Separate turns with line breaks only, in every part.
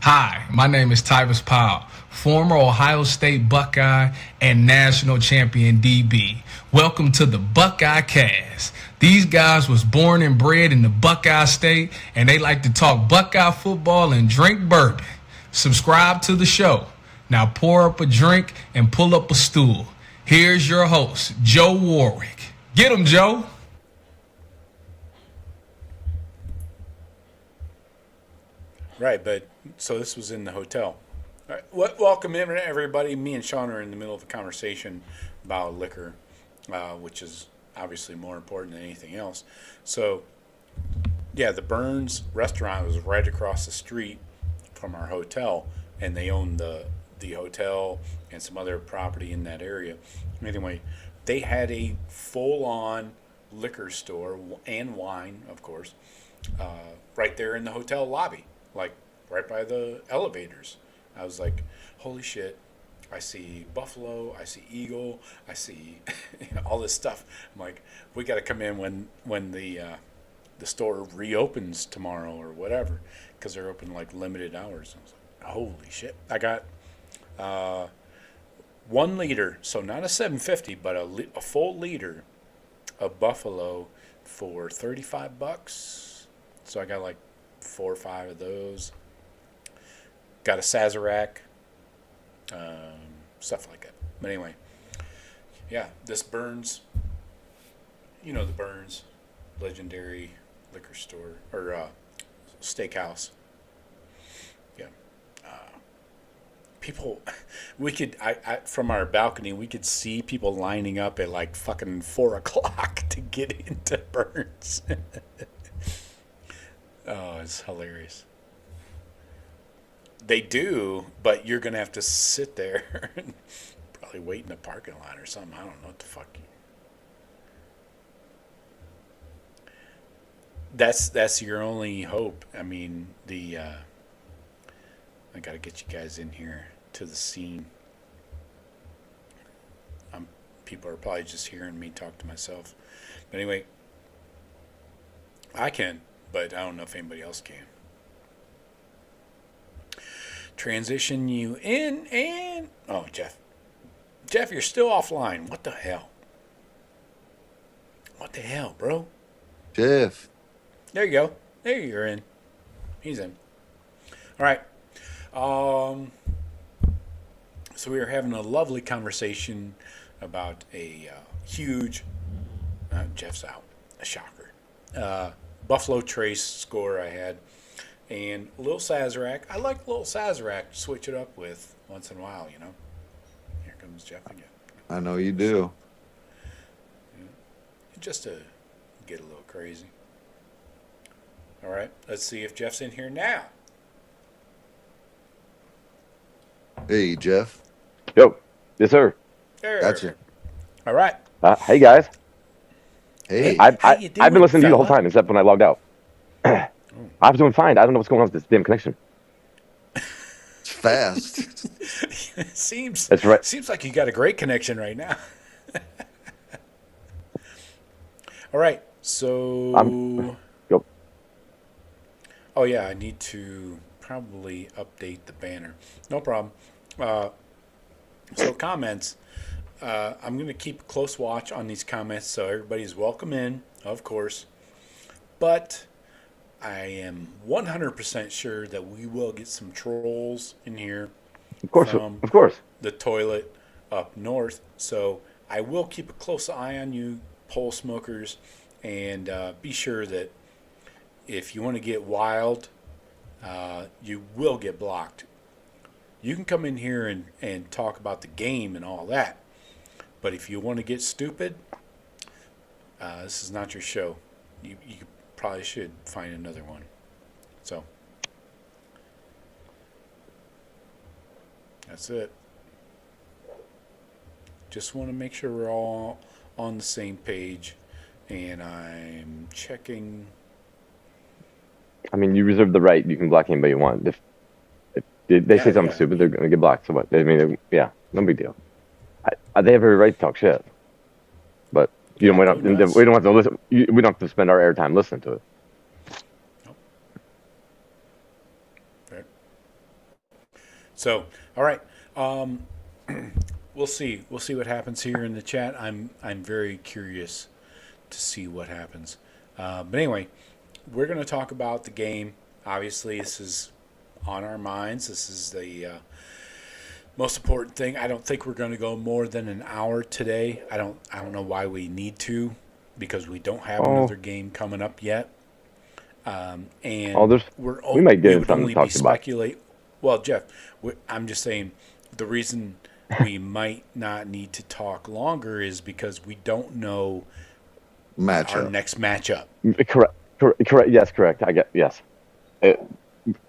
Hi, my name is Tyvis Powell, former Ohio State Buckeye and national champion DB. Welcome to the Buckeye Cast. These guys was born and bred in the Buckeye State, and they like to talk Buckeye football and drink bourbon. Subscribe to the show. Now pour up a drink and pull up a stool. Here's your host, Joe Warwick. Get him, Joe.
Right, but so this was in the hotel. All right, welcome in, everybody. Me and Shawn are in the middle of a conversation about liquor, which is obviously more important than anything else. So, yeah, the Burns restaurant was right across the street from our hotel, and they owned the hotel and some other property in that area. Anyway, they had a full-on liquor store and wine, of course, right there in the hotel lobby. Like right by the elevators. I was like, holy shit, I see buffalo, I see eagle, I see all this stuff. I'm like, we got to come in when the store reopens tomorrow or whatever, because they're open like limited hours. I was like, holy shit. I got 1 liter, so not a 750, but a full liter of buffalo for $35. So I got like 4 or 5 of those. Got a Sazerac, stuff like that. But anyway, yeah, this Burns, you know the Burns, legendary liquor store or steakhouse. Yeah, people, we could, I from our balcony, we could see people lining up at like fucking 4 o'clock to get into Burns. Oh, it's hilarious. They do, but you're going to have to sit there and probably wait in the parking lot or something. I don't know what the fuck. That's your only hope. I mean, I got to get you guys in here to the scene. People are probably just hearing me talk to myself. But anyway, I can. But I don't know if anybody else can. Transition you in and... Oh, Jeff. Jeff, you're still offline. What the hell? What the hell, bro?
Jeff.
There you go. There you're in. He's in. All right. So we were having a lovely conversation about a huge... Jeff's out. A shocker. Buffalo Trace score I had, and a little Sazerac. I like a little Sazerac to switch it up with once in a while, you know. Here comes Jeff again.
I know you do.
Yeah. Just to get a little crazy. All right, let's see if Jeff's in here now.
Hey, Jeff.
Yo, yes, sir.
There.
Gotcha.
All right.
Hey, guys.
Hey.
How you doing,
I've been listening to you the whole
fella?
time, except when I logged out. I was doing fine. I don't know what's going on with this damn connection.
It's fast.
Seems
That's right.
Seems like you got a great connection right now. All right. So.
Yep.
Oh yeah, I need to probably update the banner. No problem. So comments. I'm going to keep a close watch on these comments, so everybody's welcome in, of course. But I am 100% sure that we will get some trolls in here.
Of course.
From
Of course.
the toilet up north. So I will keep a close eye on you, pole smokers, and be sure that if you want to get wild, you will get blocked. You can come in here and talk about the game and all that. But if you want to get stupid, this is not your show. You probably should find another one. So, that's it. Just want to make sure we're all on the same page. And I'm checking.
I mean, you reserve the right. You can block anybody you want. If they say something stupid, they're going to get blocked. So what? I mean, yeah, no big deal. They have every right to talk shit. But we don't have to listen. We don't have to spend our airtime listening to it.
Nope. Fair. So, all right. We'll see. We'll see what happens here in the chat. I'm very curious to see what happens. But anyway, we're going to talk about the game. Obviously, this is on our minds. This is the most important thing. I don't think we're going to go more than an hour today. I don't know why we need to, because we don't have another game coming up yet. And
we might get
would
something
only
to talk
be
about.
speculate. Well, Jeff, I'm just saying the reason we might not need to talk longer is because we don't know our next matchup.
Correct. Yes, correct. Yes. There's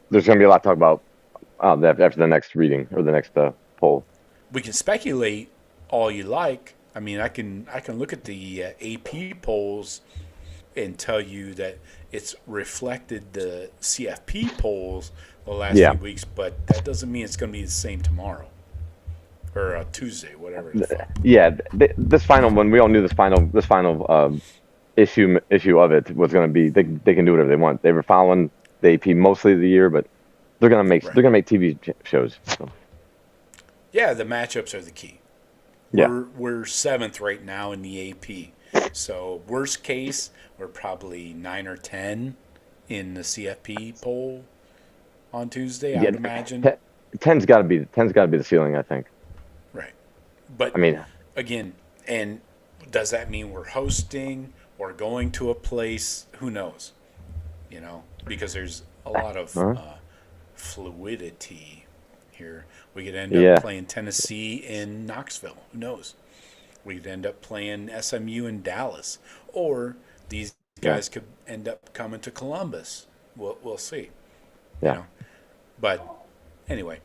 going to be a lot to talk about after the next reading or the next poll.
We can speculate all you like. I mean, I can look at the AP polls and tell you that it's reflected the CFP polls the last few weeks, but that doesn't mean it's going to be the same tomorrow or Tuesday, whatever.
Yeah, this final one, we all knew this final issue of it was going to be they can do whatever they want. They were following the AP mostly of the year, but they're going to make TV shows. So.
Yeah, the matchups are the key.
Yeah.
We're 7th right now in the AP. So worst case, we're probably 9 or 10 in the CFP poll on Tuesday. I would imagine
10's got to be the ceiling, I think.
Right, but
I mean,
again, and does that mean we're hosting or going to a place? Who knows? You know, because there's a lot of fluidity here. We could end up playing Tennessee in Knoxville. Who knows? We could end up playing SMU in Dallas, or these guys could end up coming to Columbus. We'll see.
Yeah.
You know? But anyway,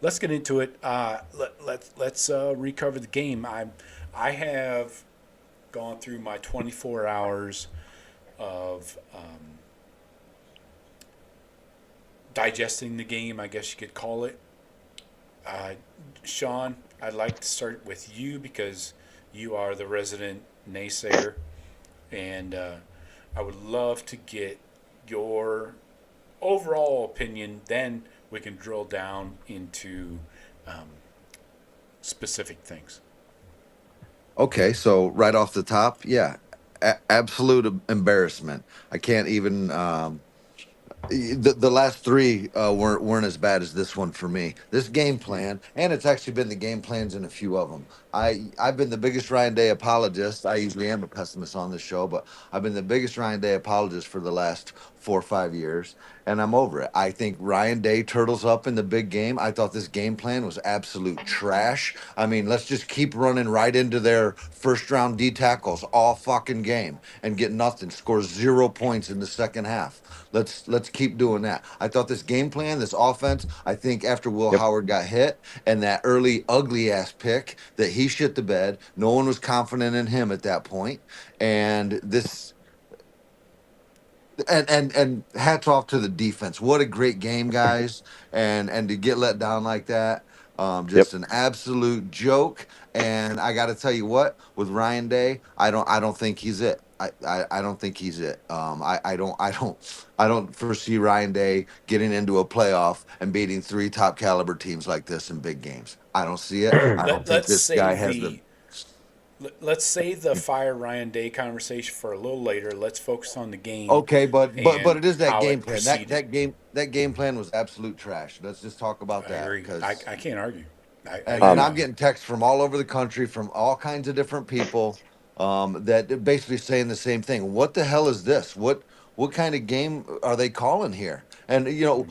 let's get into it. Let's recover the game. I have gone through my 24 hours of digesting the game, I guess you could call it. Shawn, I'd like to start with you because you are the resident naysayer, and I would love to get your overall opinion. Then we can drill down into specific things.
Okay, so right off the top, absolute embarrassment. I can't even. The last three weren't as bad as this one for me. This game plan, and it's actually been the game plans in a few of them. I've been the biggest Ryan Day apologist. I usually am a pessimist on this show, but I've been the biggest Ryan Day apologist for the last 4 or 5 years, and I'm over it. I think Ryan Day turtles up in the big game. I thought this game plan was absolute trash. I mean, let's just keep running right into their first round D tackles all fucking game and get nothing. Score 0 points in the second half. Let's keep doing that. I thought this game plan, this offense, I think after Will Howard got hit and that early ugly ass pick that he shit the bed, no one was confident in him at that point. And this and hats off to the defense. What a great game, guys. And to get let down like that, just an absolute joke. And I got to tell you what, with Ryan Day, I don't think he's it. I don't think he's it. I don't foresee Ryan Day getting into a playoff and beating 3 top caliber teams like this in big games. I don't see it. I don't think this guy has the.
Let's save the fire Ryan Day conversation for a little later. Let's focus on the game.
Okay, but it is that game plan. That game plan was absolute trash. Let's just talk about that.
I agree. I can't argue.
And I'm getting texts from all over the country from all kinds of different people that basically saying the same thing. What the hell is this? What kind of game are they calling here? And, you know,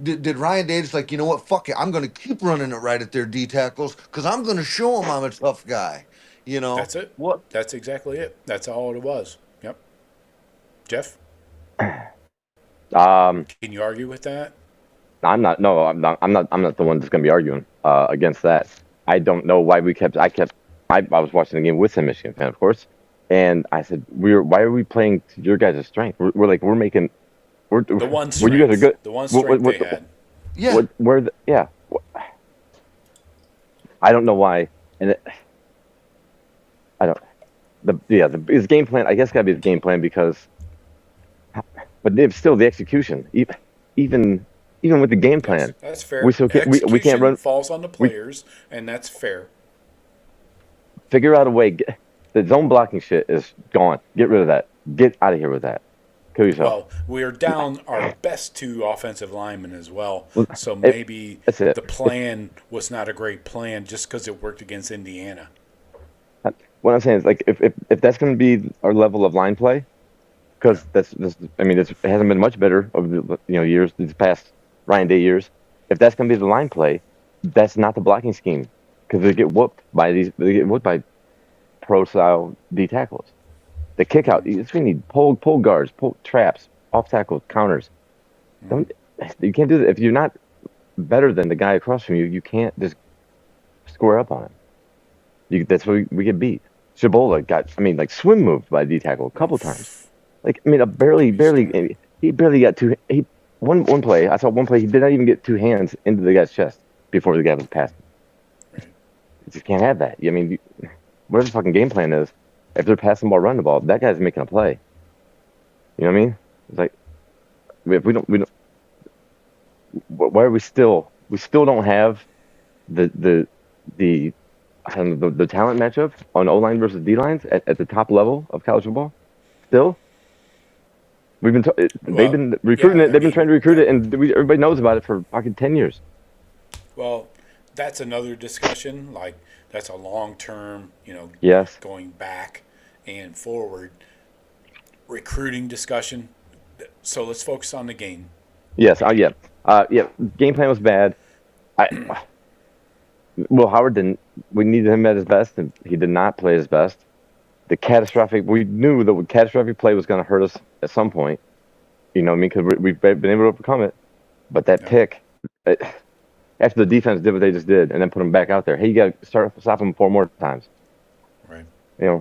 did Ryan Day just like, you know what, fuck it, I'm going to keep running it right at their D tackles because I'm going to show them I'm a tough guy. You know,
that's it.
What?
That's exactly it. That's all it was. Yep. Jeff? Can you argue with that?
I'm not. No, I'm not. I'm not the one that's going to be arguing against that. I don't know why I was watching the game with a Michigan fan, of course, and I said, why are we playing to your guys' strength? We're the
one strength.
You guys are good.
The one strength they had.
Yeah.
I don't know why, and his game plan. I guess got to be his game plan because, but it's still the execution. Even even with the game plan,
That's fair.
we still can't, we can't run.
Falls on the players, and that's fair.
Figure out a way. The zone blocking shit is gone. Get rid of that. Get out of here with that. Kill yourself.
Well, we're down our best 2 offensive linemen as well, so maybe the plan was not a great plan just because it worked against Indiana.
What I'm saying is, like, if that's going to be our level of line play, because it hasn't been much better over the years, these past Ryan Day years. If that's going to be the line play, that's not the blocking scheme, because they get whooped by pro style D tackles. The kick out, we need pull guards, pull traps, off tackles, counters. You can't do that if you're not better than the guy across from you. You can't just square up on him. That's where we get beat. Shabola got, swim moved by a D tackle a couple times. He barely got two. One play. I saw one play. He did not even get 2 hands into the guy's chest before the guy was passed.
Right.
You just can't have that. Whatever the fucking game plan is, if they're passing the ball, running the ball, that guy's making a play. You know what I mean? It's like, if we don't. Why are we still? We still don't have the talent matchup on O line versus D lines at the top level of college football. Still, they've been recruiting it. They've been trying to recruit it, and everybody knows about it for fucking 10 years.
Well, that's another discussion. Like, that's a long-term,
Yes.
going back and forward recruiting discussion. So let's focus on the game.
Yes. Game plan was bad. Will Howard didn't. We needed him at his best, and he did not play his best. We knew the catastrophic play was going to hurt us at some point. You know what I mean? Because we've been able to overcome it. But that pick, after the defense did what they just did, and then put him back out there, hey, you got to stop him 4 more times.
Right.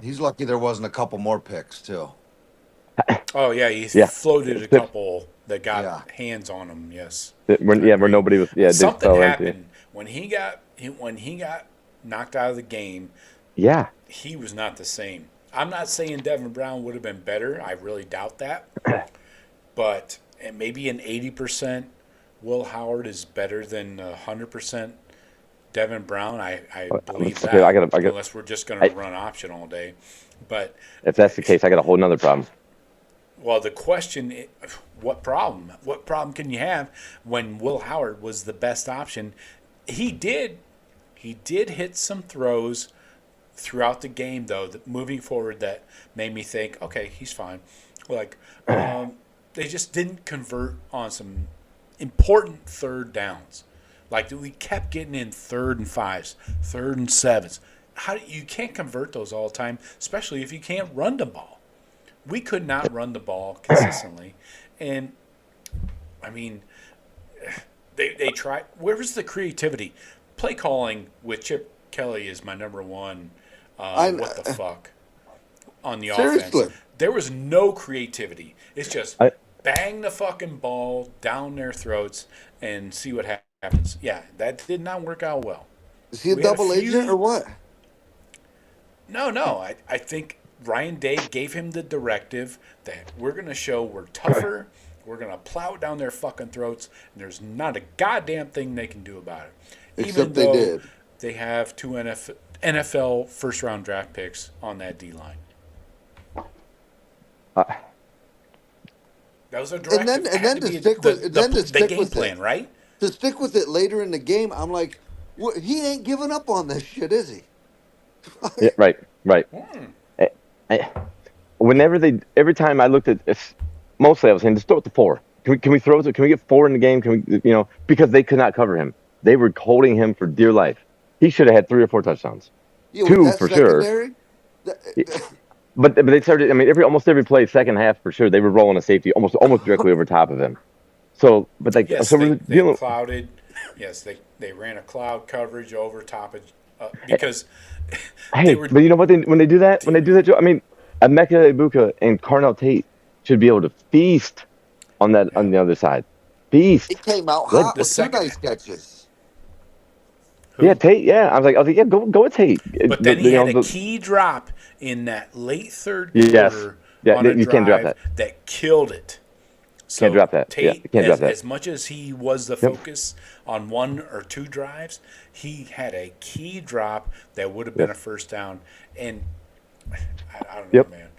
He's lucky there wasn't a couple more picks too.
Oh yeah, he floated a couple that got hands on him. Yes.
Where nobody was.
Something happened when he got knocked out of the game.
Yeah.
He was not the same. I'm not saying Devin Brown would have been better. I really doubt that. But maybe an 80% Will Howard is better than 100% Devin Brown. I believe that. Unless we're just going to run option all day. But
if that's the case, I got a whole nother problem.
Well, the question is, what problem? What problem can you have when Will Howard was the best option? He did hit some throws throughout the game, though, moving forward, that made me think, okay, he's fine. Like, they just didn't convert on some important third downs. Like, we kept getting in 3rd and 5s, 3rd and 7s. You can't convert those all the time, especially if you can't run the ball. We could not run the ball consistently. And, they tried. Where was the creativity? Play calling with Chip Kelly is my number one. What the fuck on the
Seriously.
offense? There was no creativity. It's just bang the fucking ball down their throats and see what happens. Yeah, that did not work out well.
Is he a double agent or what?
No. I think Ryan Day gave him the directive that we're going to show we're tougher. We're going to plow it down their fucking throats, and there's not a goddamn thing they can do about it.
Except they did.
They have 2 NFL first-round draft picks on that D-line. That was a directive.
And then to stick with
the game plan, right?
To stick with it later in the game, I'm like, he ain't giving up on this shit, is he?
Yeah, right. Every time I looked at it, mostly I was saying, just throw it to 4. Can we throw it? Can we get 4 in the game? Can we, because they could not cover him. They were holding him for dear life. He should have had 3 or 4 touchdowns. 2 for sure. But they started. Almost every play, second half for sure, they were rolling a safety almost directly over top of him. So, but
they clouded. Yes, they ran a cloud coverage over top of because.
But you know what? When they do that, Joe, Emeka Ibuka and Carnell Tate should be able to feast on that on the other side. Feast.
It came out hot with 2 nice catches.
Yeah, Tate. Yeah, I was like, yeah, go with Tate.
But then he had a key drop in that late third quarter.
Yeah, you can't drop that.
That killed it. So
Can't drop that. Yeah,
Tate,
you can't drop that.
as much as he was the focus on 1 or 2 drives, he had a key drop that would have been a first down. And I don't know, man.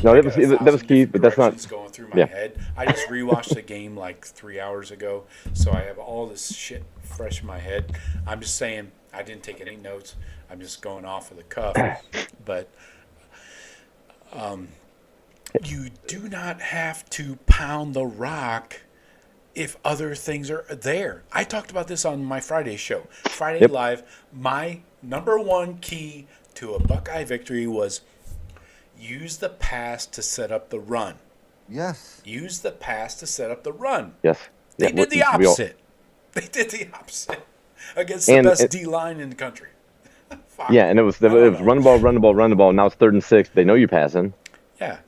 No, that was key, but that's not
going through my head. I just rewatched the game like 3 hours ago, so I have all this shit fresh in my head. I'm just saying I didn't take any notes. I'm just going off of the cuff. But you do not have to pound the rock if other things are there. I talked about this on my Friday show. Friday Live, my number one key to a Buckeye victory was use the pass to set up the run.
Yes.
Use the pass to set up the run.
Yes.
They did the opposite. They did the opposite against the best D-line in the country.
Yeah, and it was run the ball. Now it's 3rd and 6. They know you're passing.
Yeah.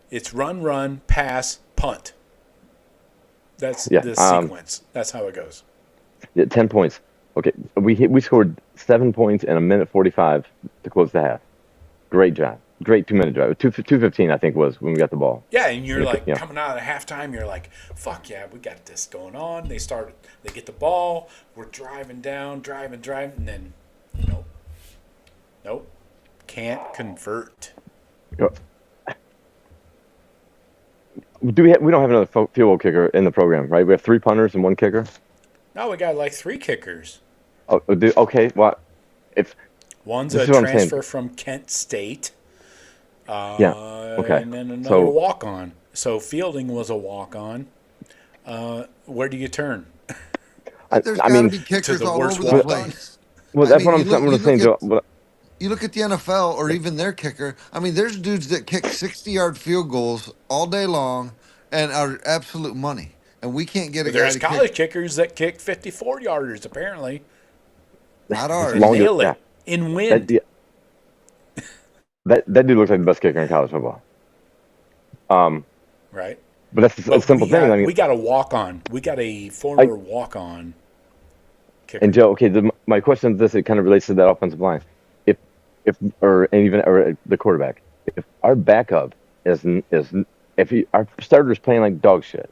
It's run, pass, punt. That's the sequence. That's how it goes.
Yeah, 10 points. Okay, we scored 7 points in a minute 45 to close the half. Great job. Great 2-minute drive. 2:15, I think, was when we got the ball.
Yeah, and you're like coming out of halftime, you're like, fuck yeah, we got this going on. They get the ball, we're driving down, driving, and then nope. Can't convert.
We don't have another field goal kicker in the program, right? We have 3 punters and 1 kicker.
No, we got like 3 kickers.
Oh, okay. Well,
one's a transfer from Kent State.
Okay.
And then another walk-on. So Fielding was a walk-on. Where do you turn?
There's got to be kickers all over the place.
Well, that's what I'm saying, Joe.
You look at the NFL or even their kicker. I mean, there's dudes that kick 60-yard field goals all day long and are absolute money. And we can't get a guy
There's
to
college
kick.
kickers that kick 54-yarders, apparently.
Not ours.
Nail it in wind.
That dude looks like the best kicker in college football.
Right.
But that's a simple thing. I mean,
we got a walk-on. We got a former walk-on kicker.
And Joe, okay, my question is this: it kind of relates to that offensive line, or the quarterback. If our backup our starter's playing like dog shit,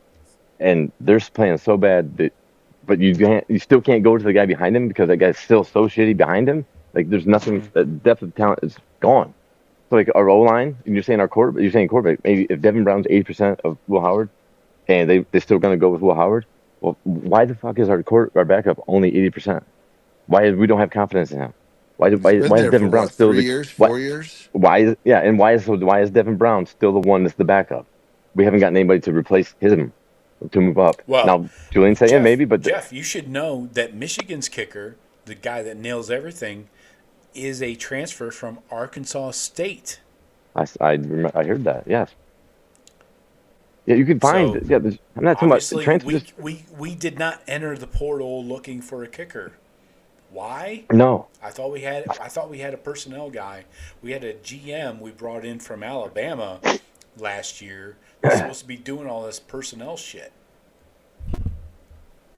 and they're playing so bad but you still can't go to the guy behind him because that guy's still so shitty behind him. Like there's nothing. The depth of talent is gone. So like our O-line, and you're saying quarterback. Maybe if Devin Brown's 80% of Will Howard, and they're still going to go with Will Howard. Well, why the fuck is our backup only 80%? Why we don't have confidence in him? Why is Devin Brown still
3 years, 4 years?
Why is Devin Brown still the one that's the backup? We haven't gotten anybody to replace him to move up.
Well,
now Julian's saying maybe, but
Jeff, you should know that Michigan's kicker, the guy that nails everything, is a transfer from Arkansas State.
I heard that. Yes. Yeah, you can find. I'm not too much.
We did not enter the portal looking for a kicker. Why?
No.
I thought we had a personnel guy. We had a GM we brought in from Alabama last year. That's supposed to be doing all this personnel shit.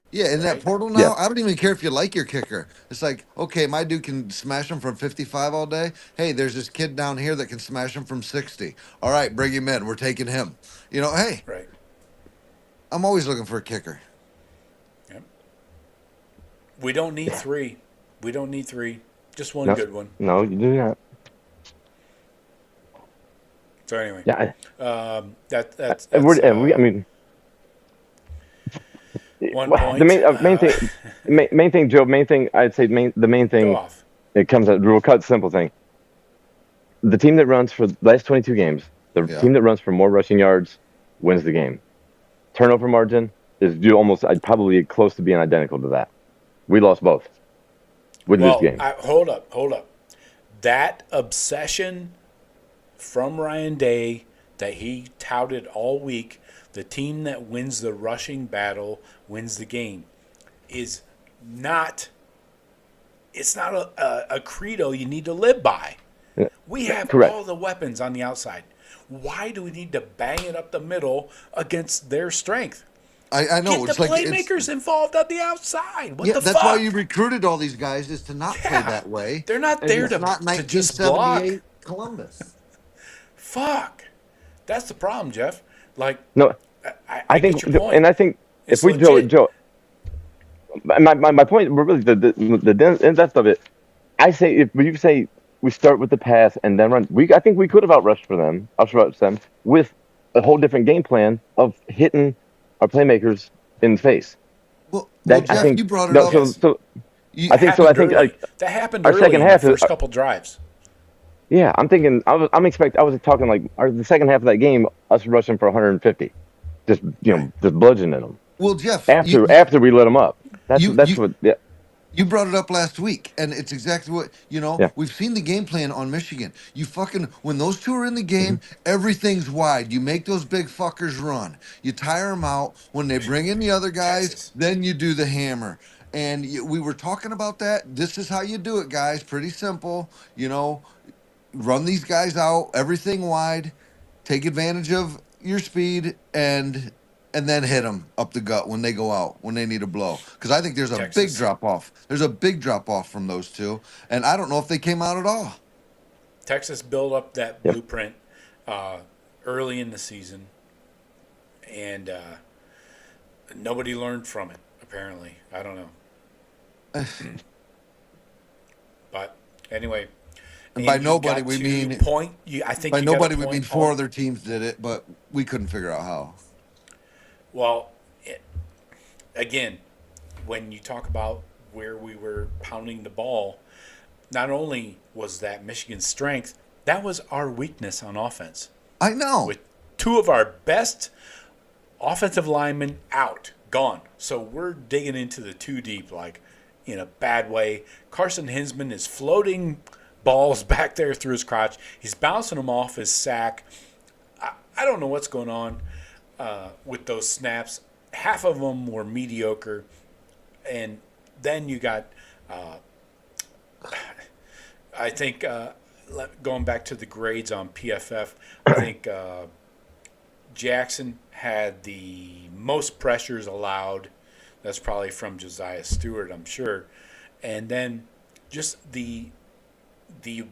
Yeah, in that portal now, I don't even care if you like your kicker. It's like, okay, my dude can smash him from 55 all day. Hey, there's this kid down here that can smash him from 60. All right, bring him in. We're taking him. Hey.
Right.
I'm always looking for a kicker.
Yep. We don't need 3. We don't need 3. Just one good one.
No, you do not.
So anyway.
Yeah.
That's
I mean.
1 point.
The main thing, Joe. I'd say the main thing.
Go off.
It comes out real cut, simple thing. The team that runs for the last 22 games, team that runs for more rushing yards wins the game. Turnover margin is I'd probably close to being identical to that. We lost both with this game.
Hold up. That obsession from Ryan Day that he touted all week, the team that wins the rushing battle wins the game, is not. It's not a credo you need to live by. We have all the weapons on the outside. Why do we need to bang it up the middle against their strength?
I know.
Get the playmakers involved on the outside. What the fuck?
That's why you recruited all these guys, is to not play that way.
They're not there to just block.
1978 Columbus.
Fuck. That's the problem, Jeff. Like,
no. I think,
get your point.
and I think
It's
if we
legit.
Joe, my point, really the in-depth of it. I say if you say we start with the pass and then run, I think we could have outrushed them with a whole different game plan of hitting our playmakers in the face.
Well,
That I
Jeff,
think
you brought it
no,
up.
so
You,
I think so. I think
Early.
like
That happened
our
early
second
in the
half is
first couple drives.
yeah. I'm thinking I was talking like the second half of that game, us rushing for 150, just just bludgeoning them
well, Jeff,
after we let them up.
you,
That's
you,
what yeah.
you brought it up last week, and it's exactly what
Yeah.
we've seen the game plan on Michigan. You fucking when those two are in the
Mm-hmm.
game, everything's wide. You make those big fuckers run. You tire them out. When they bring in the other guys,
Texas.
then you do the hammer. And we were talking about that. This is how you do it, guys. Pretty simple. Run these guys out, everything wide, take advantage of your speed, and then hit them up the gut when they go out, when they need a blow. Because I think there's a big
Texas.
drop off. There's a big drop off from those two, and I don't know if they came out at all.
Texas built up that
Yep.
blueprint early in the season, and nobody learned from it. Apparently, I don't know. But anyway,
And by
you
nobody
got
we
to
mean
point. I think
by
you got a
nobody we
point
mean four
on-
other teams did it, but we couldn't figure out how.
Well, again, when you talk about where we were pounding the ball, not only was that Michigan's strength, that was our weakness on offense.
I know.
With two of our best offensive linemen out, gone. So we're digging into the too deep, like in a bad way. Carson Hinsman is floating balls back there through his crotch. He's bouncing them off his sack. I don't know what's going on with those snaps. Half of them were mediocre. And then you got, I think, going back to the grades on PFF, I think Jackson had the most pressures allowed. That's probably from Josiah Stewart, I'm sure. And then just the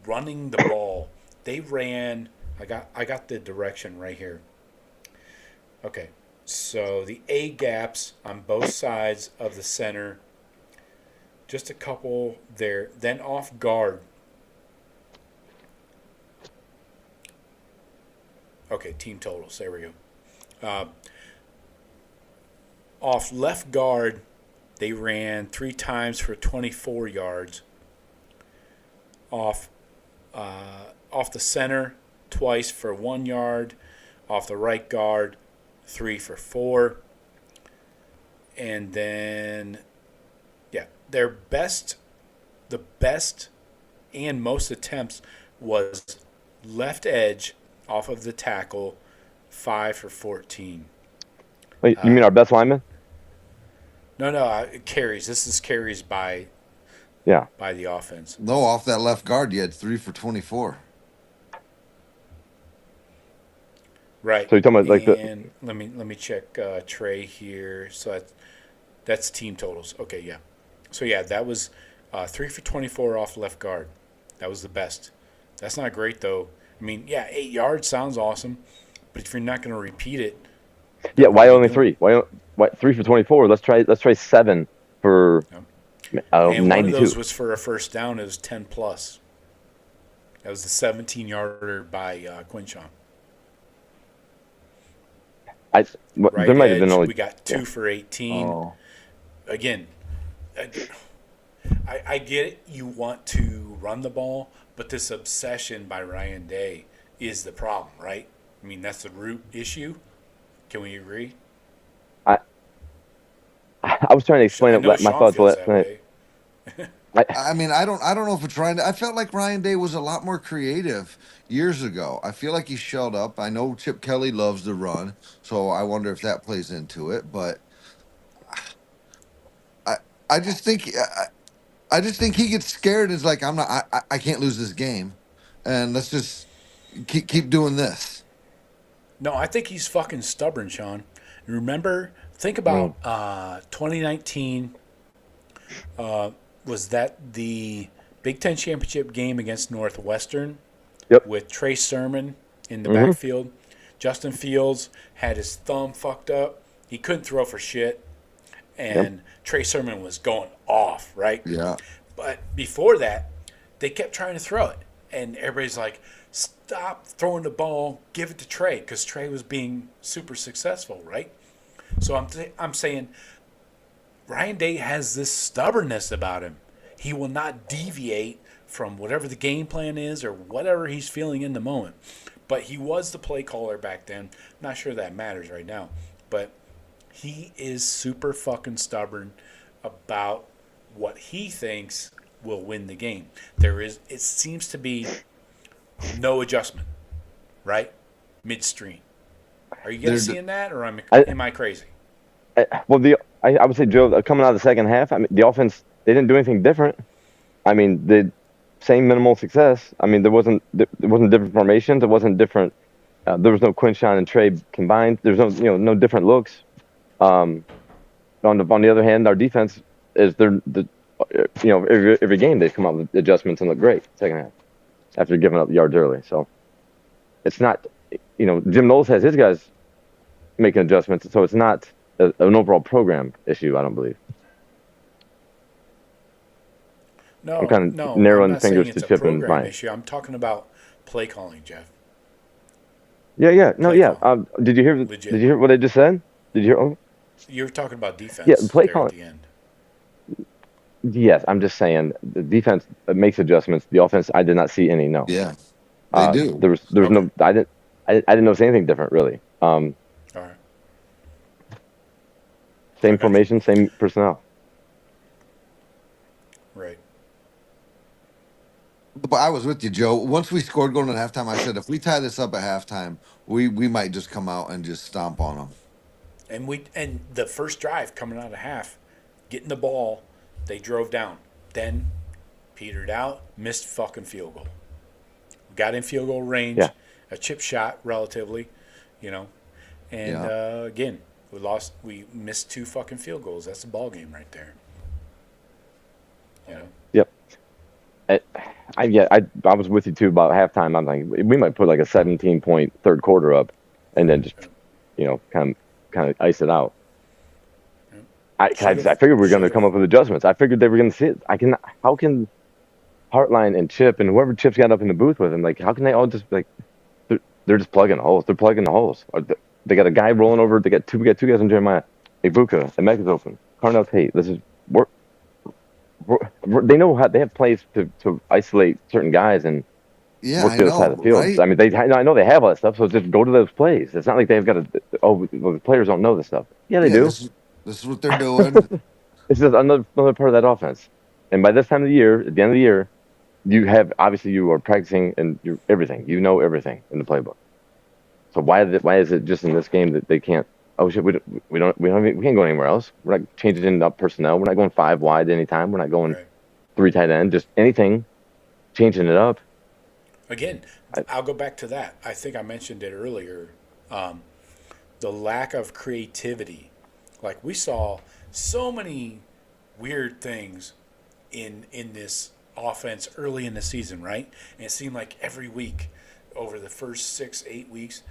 running the ball. They ran. I got the direction right here. Okay, so the A gaps on both sides of the center. Just a couple there. Then off guard. Okay, team totals. There we go. Off left guard, they ran 3 times for 24 yards. Off the center, twice for 1 yard. Off the right guard, 3 for 4. And then, yeah, the best and most attempts was left edge off of the tackle, 5 for 14.
Wait, you mean our best lineman?
No, carries. This is carries by the offense.
No, off that left guard, you had 3 for 24.
Right.
So you're talking about like
and let me check Trey here. So that's team totals. Okay, yeah. So yeah, that was 3 for 24 off left guard. That was the best. That's not great though. I mean, yeah, 8 yards sounds awesome, but if you're not going to repeat it,
yeah. Why only 3? Why 3 for 24? Let's try 7 for
and
92.
one of those was for a first down. It was 10 plus. That was the 17-yarder by Quinshawn. Right
there might have been
edge,
only
we got 2 for 18.
Oh.
Again, I get it. You want to run the ball, but this obsession by Ryan Day is the problem, right? I mean, that's the root issue. Can we agree?
I was trying to explain my
Sean
thoughts
feels
last
that
night.
way.
I mean, I don't know if it's Ryan. I felt like Ryan Day was a lot more creative years ago. I feel like he shelled up. I know Chip Kelly loves to run, so I wonder if that plays into it. But I just think he gets scared. And is like, I can't lose this game, and let's just keep doing this.
No, I think he's fucking stubborn, Sean. Remember, think about 2019. Was that the Big Ten championship game against Northwestern?
Yep.
With Trey Sermon in the backfield. Justin Fields had his thumb fucked up. He couldn't throw for shit. And Trey Sermon was going off, right?
Yeah.
But before that, they kept trying to throw it. And everybody's like, stop throwing the ball, give it to Trey, because Trey was being super successful, right? So I'm saying Ryan Day has this stubbornness about him. He will not deviate from whatever the game plan is or whatever he's feeling in the moment. But he was the play caller back then. Not sure that matters right now. But he is super fucking stubborn about what he thinks will win the game. It seems to be no adjustment, right? Midstream. Are you guys seeing that, or am I crazy?
I would say, Joe, coming out of the second half, I mean, the offense, they didn't do anything different. I mean, the same minimal success. I mean, there wasn't different formations. It wasn't different. There was no Quinshawn and Trey combined. There's no different looks. On the other hand, our defense is every game they've come out with adjustments and look great second half after giving up yards early. So it's not, Jim Knowles has his guys making adjustments, so it's not an overall program issue, I don't believe.
No,
I'm kind of narrowing
I'm not
fingers
saying
to
it's
Chip
a
and
program
Ryan.
issue. I'm talking about play calling, Jeff.
Did you hear?
Legit.
Did you hear what I just said? Did you hear? Oh,
You were talking about defense.
Yeah, play
there
calling.
at the end.
yes, I'm just saying the defense makes adjustments. The offense, I did not see any. No.
Yeah. They do.
There was no. I didn't notice anything different really.
All right.
Same formation, same personnel.
Right.
But I was with you, Joe. Once we scored going at halftime, I said if we tie this up at halftime, we might just come out and just stomp on them.
And the first drive coming out of half, getting the ball, they drove down. Then petered out, missed fucking field goal. Got in field goal range, a chip shot relatively, and again, we missed 2 fucking field goals. That's a ball game right there.
Yep. I was with you too about halftime. I'm like, we might put like a 17-point third quarter up, and then just kind of ice it out. I figured we were going to come up with adjustments. I figured they were going to see it. How can Hartline and Chip and whoever Chip's got up in the booth with him, like, how can they all just like they're just plugging holes? They're plugging the holes. They got a guy rolling over. We got two guys in Jeremiah. Ibuka, and Meg is open. Carnell Tate. This is they know how they have plays to isolate certain guys and work the other side of the field.
Right?
I mean, I know they have all that stuff, so just go to those plays. It's not like they've got to. The players don't know this stuff. Yeah, they do.
This is what they're doing.
It's just another part of that offense. And by this time of the year, at the end of the year, you are practicing and you're everything. You know everything in the playbook. So why is it just in this game that they can't? Oh shit, we can't go anywhere else. We're not changing up personnel. We're not going 5 wide anytime. We're not going 3 tight end. Just anything, changing it up.
Again, I'll go back to that. I think I mentioned it earlier. The lack of creativity. Like, we saw so many weird things in this offense early in the season, right? And it seemed like every week over the first 6-8 weeks,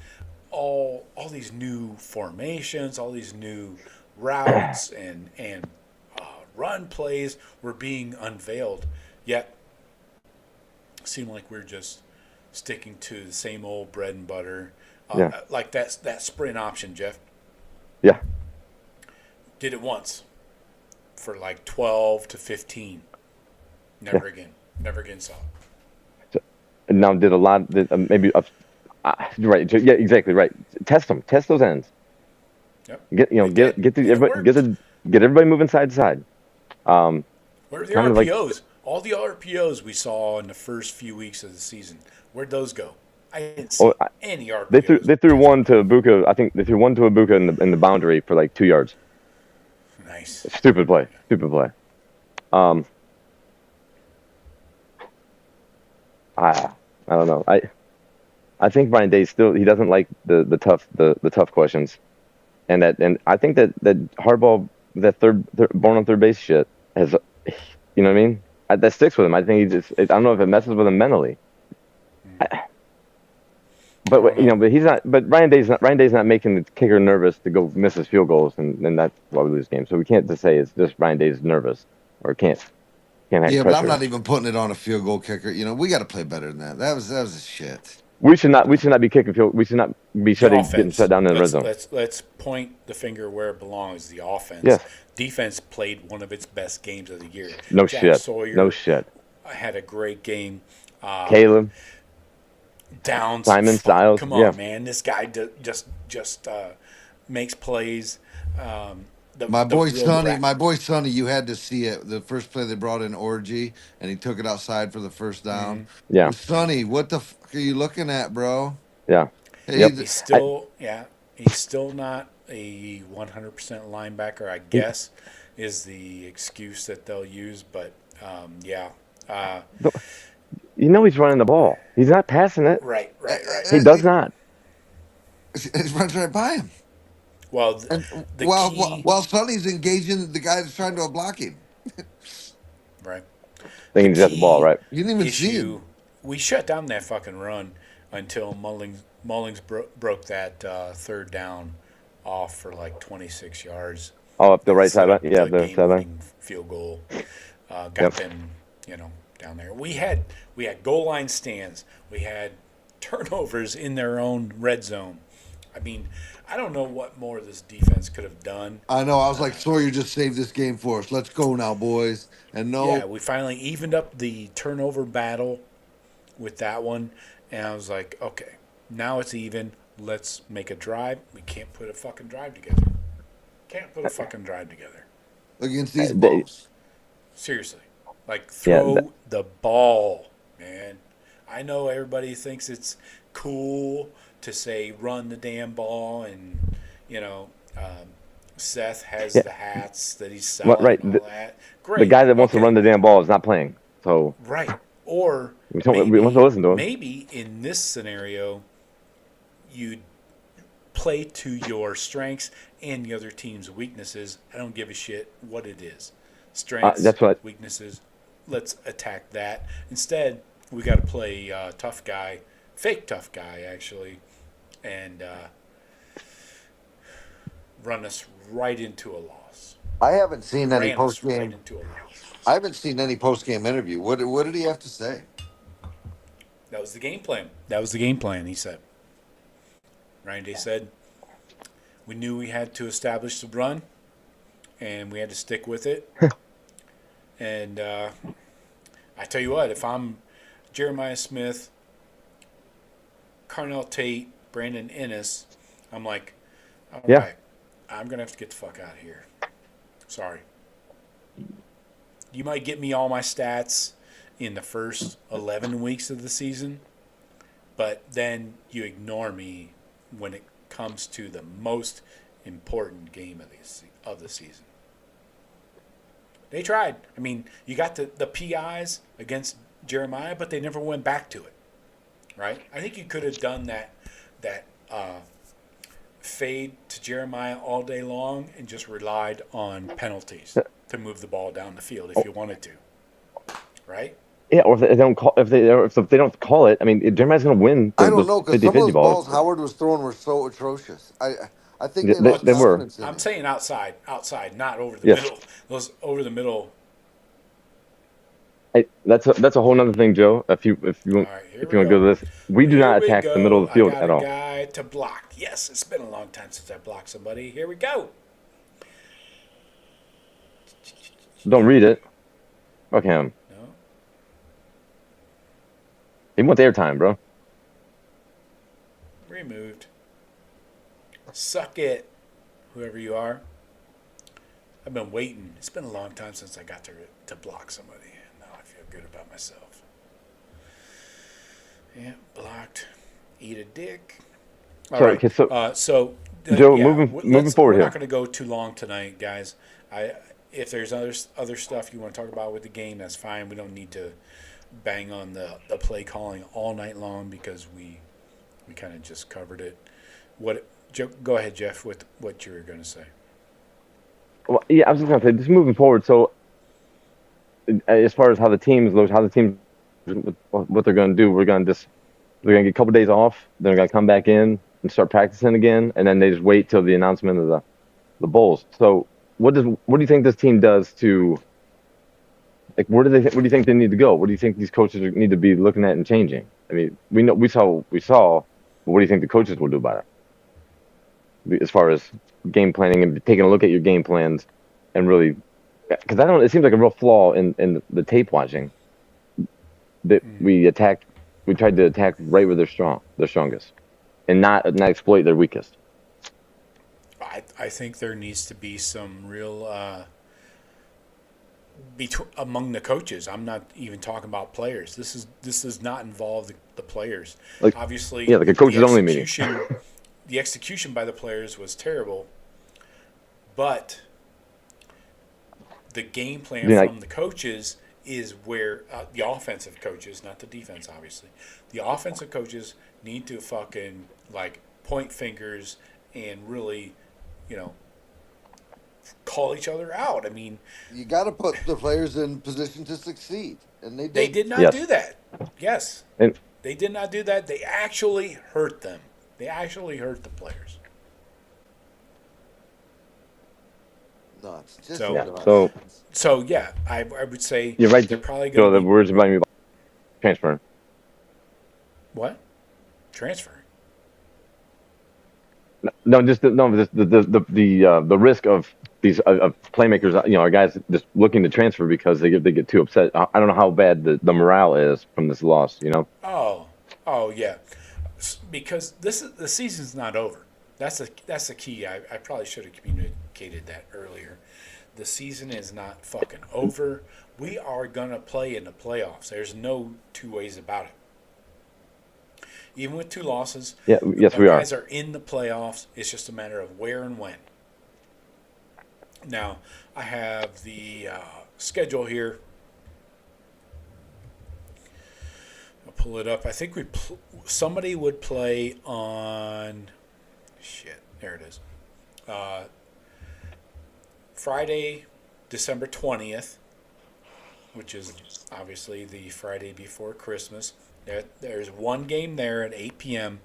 all these new formations, all these new routes and run plays were being unveiled. Yet it seemed like we're just sticking to the same old bread and butter. Like that sprint option, Jeff.
Yeah.
Did it once for like 12 to 15. Never again. Never again saw it.
Now did a lot. Right. Yeah. Exactly. Right. Test them. Test those ends.
Yep.
Get everybody moving side to side.
Where are the RPOs? All the RPOs we saw in the first few weeks of the season. Where'd those go? I didn't see any RPOs.
They threw one to Ibuka. I think they threw one to Ibuka in the boundary for like 2 yards.
Nice.
Stupid play. I don't know. I think Brian Day he doesn't like the tough questions, and I think that hardball, that born on third base shit has, you know what I mean? That sticks with him. I think I don't know if it messes with him mentally. But but he's not. But Ryan Day's not making the kicker nervous to go miss his field goals, and that's why we lose games. So we can't just say it's just Ryan Day's nervous or can't have
Yeah,
pressure.
but I'm not even putting it on a field goal kicker. We got to play better than that. That was shit.
We should not be kicking field. We should not be getting shut down in the red zone.
Let's point the finger where it belongs. The offense.
Yes.
Defense played one of its best games of the year.
No
Jack
shit.
Sawyer
No shit.
had a great game.
Caleb.
Downs.
Simon Styles.
Come on, man. This guy just makes plays.
My boy Sonny, you had to see it. The first play they brought in Orgy, and he took it outside for the first down.
Mm-hmm. Yeah.
Sonny, what the fuck are you looking at, bro?
Yeah.
Hey,
He's still not a 100% linebacker, I guess, is the excuse that they'll use. But
he's running the ball. He's not passing it.
Right.
He does not.
He runs right by him.
Well,
while Sonny's engaging the guy that's trying to block him.
Right.
Thinking he's got the ball, right?
You didn't even see him.
We shut down that fucking run until Mullings broke that third down off for like 26 yards.
Oh, up the right side. Yeah, the sideline.
Field goal got them, down there. We had goal line stands. We had turnovers in their own red zone. I mean, I don't know what more this defense could have done.
I know. I was like, Sawyer just saved this game for us. Let's go now, boys. And no.
Yeah, we finally evened up the turnover battle with that one. And I was like, okay, now it's even. Let's make a drive. We can't put a fucking drive together.
Against these balls.
Seriously. Like, throw the ball, man. I know everybody thinks it's cool to say run the damn ball, and Seth has the hats that he's selling.
Right.
And all that. Great.
The guy that wants to run the damn ball is not playing. So
right. Or
we want to listen to him.
Maybe in this scenario, you play to your strengths and the other team's weaknesses. I don't give a shit what it is. Strengths, weaknesses. Let's attack that. Instead, we got to play tough guy, fake tough guy actually, and run us right into a loss.
I haven't seen any post-game. I haven't seen any post-game interview. What did he have to say?
That was the game plan. He said. Ryan Day said, we knew we had to establish the run, and we had to stick with it. And I tell you what, if I'm Jeremiah Smith, Carnell Tate, Brandon Ennis, I'm like, all right, I'm going to have to get the fuck out of here. Sorry. You might get me all my stats in the first 11 weeks of the season, but then you ignore me when it comes to the most important game of the season. They tried. I mean, you got the PIs against Jeremiah, but they never went back to it, right? I think you could have done that fade to Jeremiah all day long and just relied on penalties to move the ball down the field if you wanted to, right? Yeah,
or if they don't call, if they don't call it, I mean, Jeremiah's going to win.
I don't know, because some of those balls Howard was throwing were so atrocious. I think
they were.
I'm saying outside, not over the middle. Those over the middle.
That's a whole other thing, Joe. If you want to go to this, we do not attack the middle of the field at all.
Guy to block. Yes, it's been a long time since I blocked somebody. Here we go.
Don't read it. Fuck him.
No.
He wants airtime, bro.
Removed. Suck it, whoever you are. I've been waiting. It's been a long time since I got to block somebody. Now I feel good about myself. Yeah, blocked. Eat a dick. All right. Okay, so
Joe, moving forward
we're
here.
Not going to go too long tonight, guys. If there's other stuff you want to talk about with the game, that's fine. We don't need to bang on the play calling all night long because we kind of just covered it. Go ahead, Jeff, with what you were going to say.
Well, yeah, I was just going to say, just moving forward. So, as far as how the teams, what they're going to do, we're going to just They're gonna get a couple days off. They're gonna come back in and start practicing again, and then they just wait till the announcement of the bowls. So what do you think this team does to like where do you think they need to go? What do you think these coaches need to be looking at and changing? I mean, we saw. But what do you think the coaches will do about it as far as game planning and taking a look at your game plans and really because I don't. It seems like a real flaw in the tape watching that we tried to attack right where they're strongest, and not exploit their weakest.
I think there needs to be some real among the coaches. I'm not even talking about players. This does not involve the players.
Like,
obviously,
yeah, like a coaches only meeting.
The execution by the players was terrible, but the game plan from the coaches is where the offensive coaches, not the defense, obviously. The offensive coaches need to fucking like point fingers and really, call each other out. I mean,
you got to put the players in position to succeed, and they did.
They did not do that. Yes,
and
they did not do that. They actually hurt them. They actually hurt the players.
No, it's just
so yeah, I would say
you're right.
They're probably going
to. The words about me transferring.
What? Transferring?
No, just the risk of these of playmakers. Our guys just looking to transfer because they get too upset. I don't know how bad the morale is from this loss.
Oh yeah, because the season's not over. That's the key. I probably should have communicated that earlier. The season is not fucking over. We are gonna play in the playoffs. There's no two ways about it. Even with 2 losses,
yes, we are.
Guys are in the playoffs. It's just a matter of where and when. Now, I have the schedule here. I'll pull it up. I think somebody would play on. Shit, there it is. Friday, December 20th, which is obviously the Friday before Christmas. There's 1 game there at 8 p.m.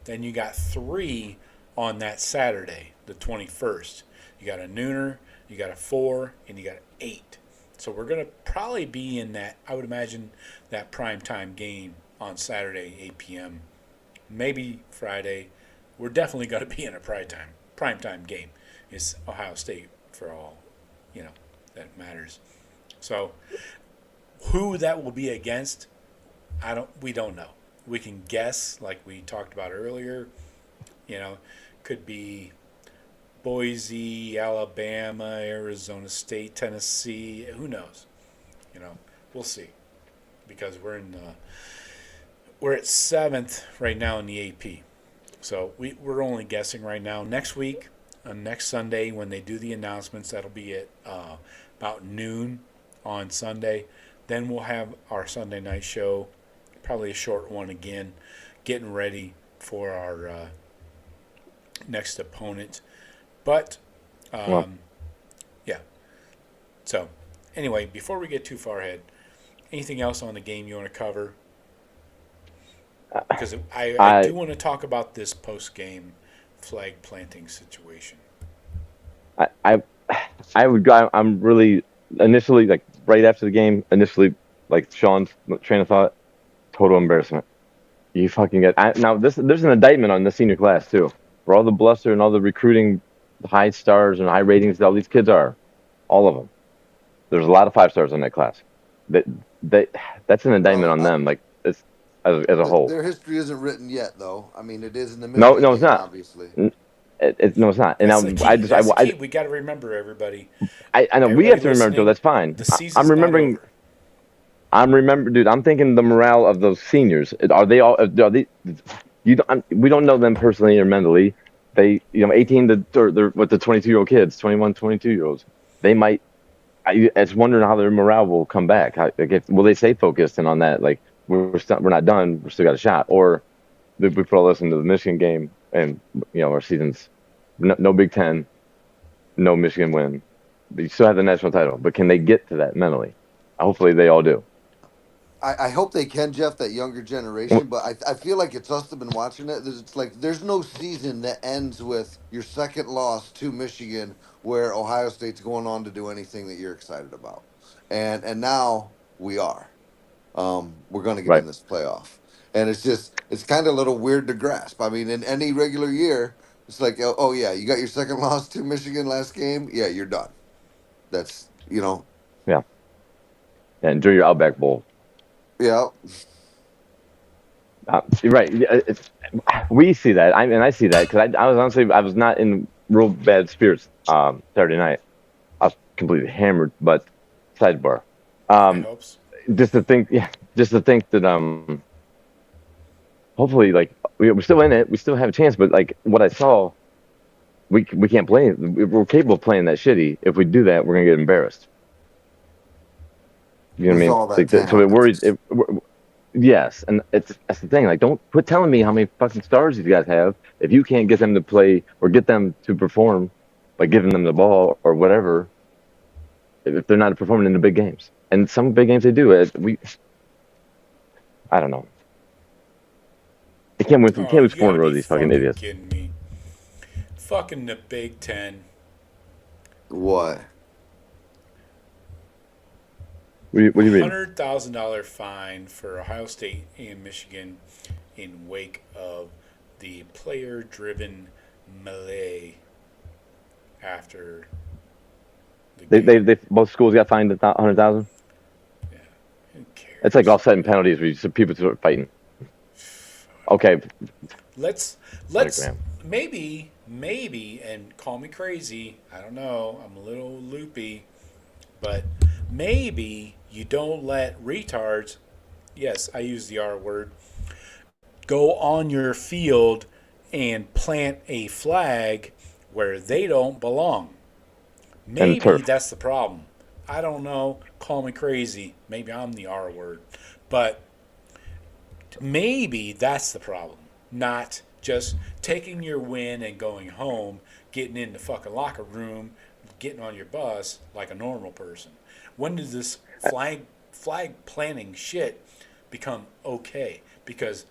Then you got 3 on that Saturday, the 21st. You got a nooner, you got a 4, and you got an 8. So we're going to probably be in that, I would imagine, that primetime game on Saturday, 8 p.m. Maybe Friday. We're definitely going to be in a primetime game. It's Ohio State for all, that matters. So who that will be against, we don't know. We can guess, like we talked about earlier. Could be Boise, Alabama, Arizona State, Tennessee. Who knows? We'll see. Because we're at 7th right now in the AP. So we're only guessing right now. Next week, next Sunday, when they do the announcements, that'll be at about noon on Sunday. Then we'll have our Sunday night show. Probably a short one again, getting ready for our next opponent. But, yeah. So, anyway, before we get too far ahead, anything else on the game you want to cover? Because I do want to talk about this post-game flag planting situation.
I'm really, initially, like, right after the game, like, Shawn's train of thought, total embarrassment. You fucking get now. There's an indictment on the senior class too, for all the bluster and all the recruiting, high stars and high ratings that all these kids are, all of them. There's a lot of 5 stars in that class. That's an indictment on them. Like it's as a whole.
Their history isn't written yet, though. I mean, it is in the middle.
No, it's not.
Obviously,
no, it's not. And
that's the key. We got to remember, everybody.
I know everybody we have to remember, Joe. That's fine. I'm remembering. Dude. I'm thinking the morale of those seniors. Are they all? We don't know them personally or mentally. They, 18 they're with the 22-year-old kids, 21, 22-year-olds. They might. It's wondering how their morale will come back. Will they stay focused and on that? Like we're not done. We still got a shot. Or we put all this into the Michigan game, and our season's no Big Ten, no Michigan win. But you still have the national title. But can they get to that mentally? Hopefully, they all do.
I hope they can, Jeff, that younger generation, but I feel like it's us that have been watching it. It's like there's no season that ends with your second loss to Michigan where Ohio State's going on to do anything that you're excited about. And now we are. We're going to get
Right.
in this playoff. And it's kind of a little weird to grasp. I mean, in any regular year, it's like, oh yeah, you got your second loss to Michigan last game. Yeah, you're done. That's,
Yeah. Yeah. Enjoy your Outback Bowl.
yeah.
You're right. We see that. I see that because I was not in real bad spirits Saturday night. I was completely hammered. But sidebar.
High hopes.
Just to think that hopefully like we're still in it. We still have a chance. But like what I saw, we can't play. We're capable of playing that shitty. If we do that, we're gonna get embarrassed. You know
We
what
saw
I mean?
that
Like, so it worries.
talent.
Yes, and that's the thing. Like, don't quit telling me how many fucking stars these guys have. If you can't get them to play or get them to perform by giving them the ball or whatever, if they're not performing in the big games, and some big games they do, I don't know. They can't win.
Oh,
Can't lose
you
four in
gotta
a row.
be
These fucking
fucking
idiots.
kidding me. Fucking the Big Ten.
What?
What do you mean?
$100,000 fine for Ohio State and Michigan in wake of the player-driven melee after the game.
They both schools got fined 100,000.
Yeah, who cares?
It's like offsetting penalties where people start fighting. Okay,
Let's
Graham.
maybe, and call me crazy. I don't know. I'm a little loopy, but maybe you don't let retards. Yes, I use the R word. Go on your field and plant a flag where they don't belong. Maybe
turf.
that's the problem. I don't know. Call me crazy. Maybe I'm the R word, but maybe that's the problem. Not just taking your win and going home, getting in the fucking locker room, getting on your bus like a normal person. When does this flag planting shit become okay? Because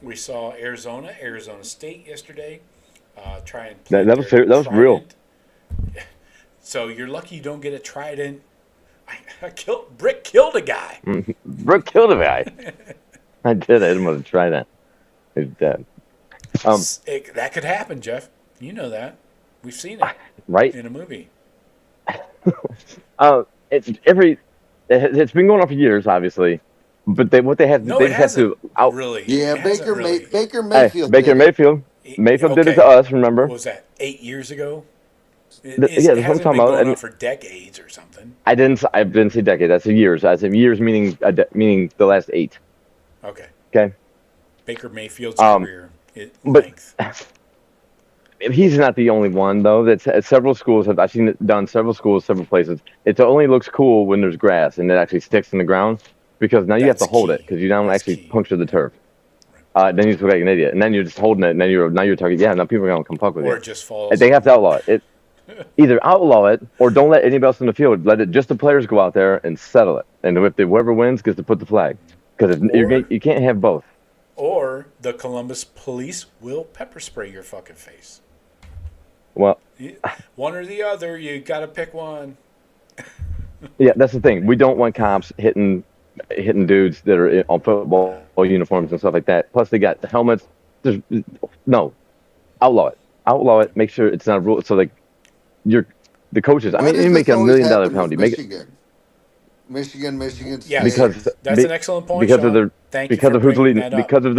we saw Arizona State yesterday try and plant
That was
their
that was real.
trident. So you're lucky you don't get a trident. Brick killed a guy.
Brooke killed a guy. I did. I didn't want to try that. He's dead.
That could happen, Jeff. You know that. We've seen it
Right?
in a movie.
It's been going on for years, obviously. But they just have to out.
Really.
Yeah,
It hasn't really.
Baker
Hey,
Mayfield.
Baker
did it.
Mayfield. Mayfield did it to
Okay.
us. Remember?
What was that, 8 years ago?
Yeah,
It
that's what I'm
hasn't
talking
been
about.
going on for decades or something.
I didn't say decade. I said years. I said years meaning the last 8.
Okay.
Okay.
Baker Mayfield's
Um,
career
but-
length.
He's not the only one though. That's several schools I've seen it done. Several schools, several places. It only looks cool when there's grass and it actually sticks in the ground because now you have to
That's
hold
key.
it because you don't
That's
actually
key.
puncture the turf. Then you just look like an idiot, and then you're just holding it, and then you're talking. Yeah, now people are gonna come fuck with
Or
you.
it just falls.
They have to outlaw it. Either outlaw it or don't let anybody else in the field. Let it just the players go out there and settle it. And if whoever wins gets to put the flag, because you can't have both.
Or the Columbus police will pepper spray your fucking face.
Well,
One or the other. You got to pick one.
yeah, that's the thing. We don't want cops hitting dudes that are on football uniforms and stuff like that. Plus, they got the helmets. No, outlaw it. Outlaw it. Make sure it's not a rule. So like, the coaches. I
Why
mean,
does
you make
this
a $1
always
million
happen with
penalty.
Michigan
Yes.
Because
That's an excellent point,
because
Shawn.
of their
Thank you
because
for
of who's
bringing
leading
that up.
because of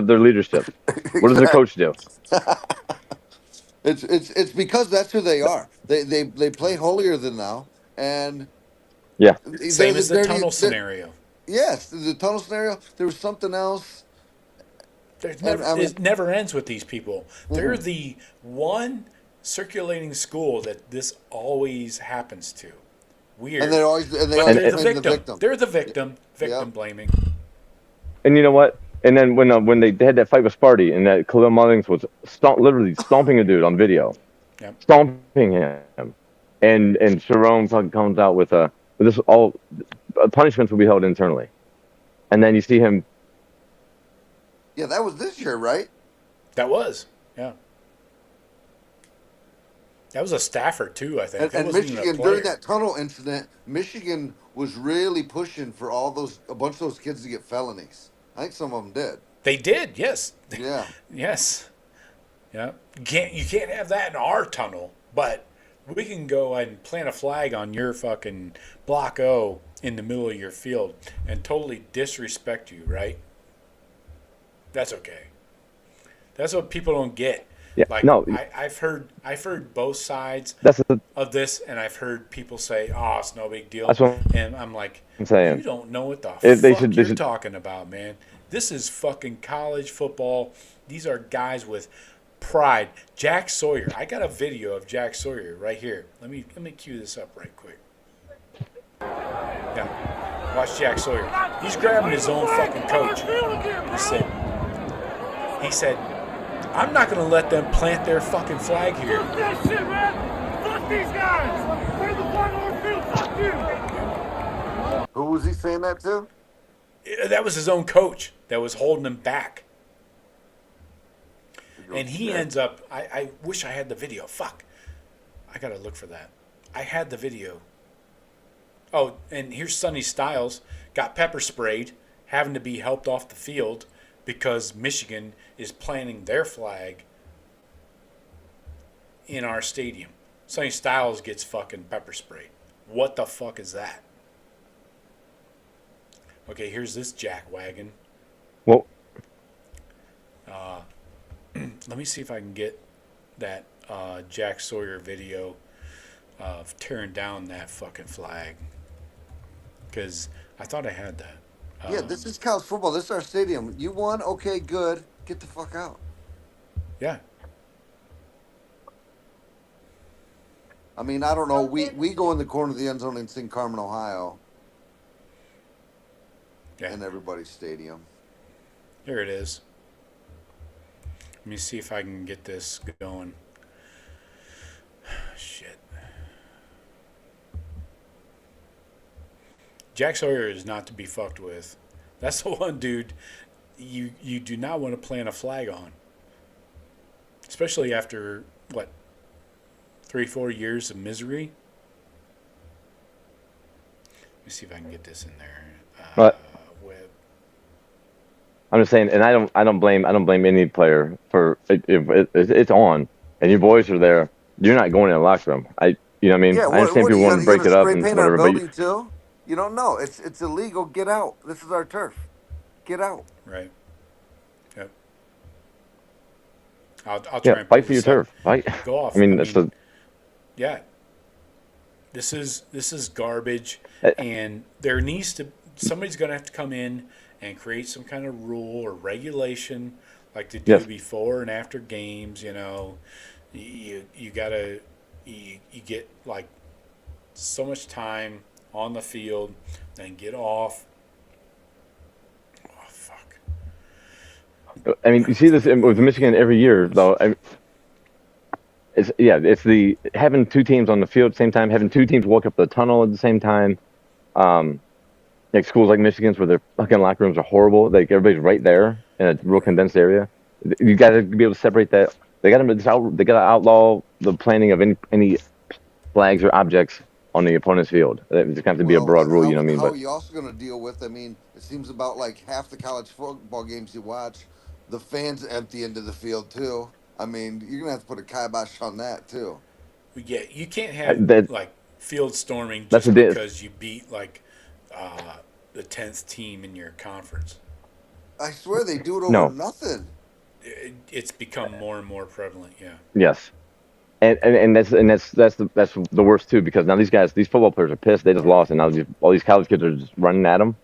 their leadership What does the coach do?
It's because that's who they are. They play holier than thou, and
Yeah,
Same as the
dirty-
tunnel
they're-
scenario.
Yes, the tunnel scenario. There was something else.
It never ends with these people. They're the one circulating school that this always happens to. Weird.
And they're always
but
blame
they're the
the
victim.
victim.
They're the victim. Victim
Yep.
blaming.
and you know what? And then when they had that fight with Sparty and that Khalil Mullings was literally stomping a dude on video,
Yep.
stomping him, and Sharon fucking comes out with this all punishments will be held internally. and then you see him.
Yeah, that was this year, right?
That was, yeah. That was a staffer too, I think. That
And
wasn't even a
Michigan
player.
during that tunnel incident, Michigan was really pushing for a bunch of those kids to get felonies. I think some of them did.
They did, yes.
Yeah.
Yes. Yeah. You can't have that in our tunnel, but we can go and plant a flag on your fucking block O in the middle of your field and totally disrespect you, right? That's okay. That's what people don't get.
Yeah,
Like
no.
I've heard both sides
That's the,
of this, and I've heard people say, "Oh, it's no big deal,"
That's what
and I'm like,
I'm saying.
"You don't know what the
They
fuck
should- they
you're
should-
talking about, man. This is fucking college football. These are guys with pride." Jack Sawyer. I got a video of Jack Sawyer right here. Let me cue this up right quick. Yeah, watch Jack Sawyer. He's grabbing his own fucking coach. He said, "I'm not gonna let them plant their fucking flag here."
Fuck that shit, man! Fuck these guys! We're the flag on the field, fuck you!
Who was he saying that to?
That was his own coach that was holding him back. And he ends up, I wish I had the video. Fuck. I got to look for that. I had the video. Oh, and here's Sonny Styles. Got pepper sprayed, having to be helped off the field because Michigan is planting their flag in our stadium. Sonny Styles gets fucking pepper sprayed. What the fuck is that? Okay, here's this jackwagon.
Well,
Let me see if I can get that Jack Sawyer video of tearing down that fucking flag. Because I thought I had that.
Yeah, this is college football. This is our stadium. You won? Okay, good. Get the fuck out.
Yeah.
I mean, I don't know. We go in the corner of the end zone and sing Carmen, Ohio
Yeah.
in everybody's stadium.
Here it is. Let me see if I can get this going. Shit. Jack Sawyer is not to be fucked with. That's the one dude you do not want to plant a flag on. Especially after, what, 3-4 years of misery? Let me see if I can get this in there.
What?
Web.
I'm just saying, and I don't blame any player for if it's on and your boys are there. You're not going in the locker room. You know what I mean?
Yeah,
I understand people want to break it up and
paint
whatever,
our
but
building too? You don't know. It's illegal. Get out. This is our turf. Get out.
Right. Yep. I'll try
yeah,
and
fight
pull
for your
this up.
turf. Fight.
Go off.
I mean, that's the
Yeah. This is garbage,
Uh,
and there needs to somebody's going to have to come in and create some kind of rule or regulation, like they do
Yes.
before and after games. You know, you gotta you get like so much time on the field, then get off. Oh fuck.
I mean, you see this with Michigan every year, though. It's the having two teams on the field at the same time, having two teams walk up the tunnel at the same time. Like schools like Michigan's where their fucking locker rooms are horrible. Like everybody's right there in a real condensed area. You got to be able to separate that. They got to outlaw the planting of any flags or objects on the opponent's field. There's going to have to be a broad rule, you know what I mean?
How
But
are you also going to deal with? I mean, it seems about like half the college football games you watch, the fans empty into the field too. I mean, you're going to have to put a kibosh on that too.
Yeah, you can't have
that-
like field storming
That's
just
what it is.
because you beat like the 10th team in your conference.
I swear they do it over
No.
nothing.
It's become more and more prevalent. Yeah.
yes, and that's the worst too, because now these football players are pissed. They just lost, and now all these college kids are just running at them.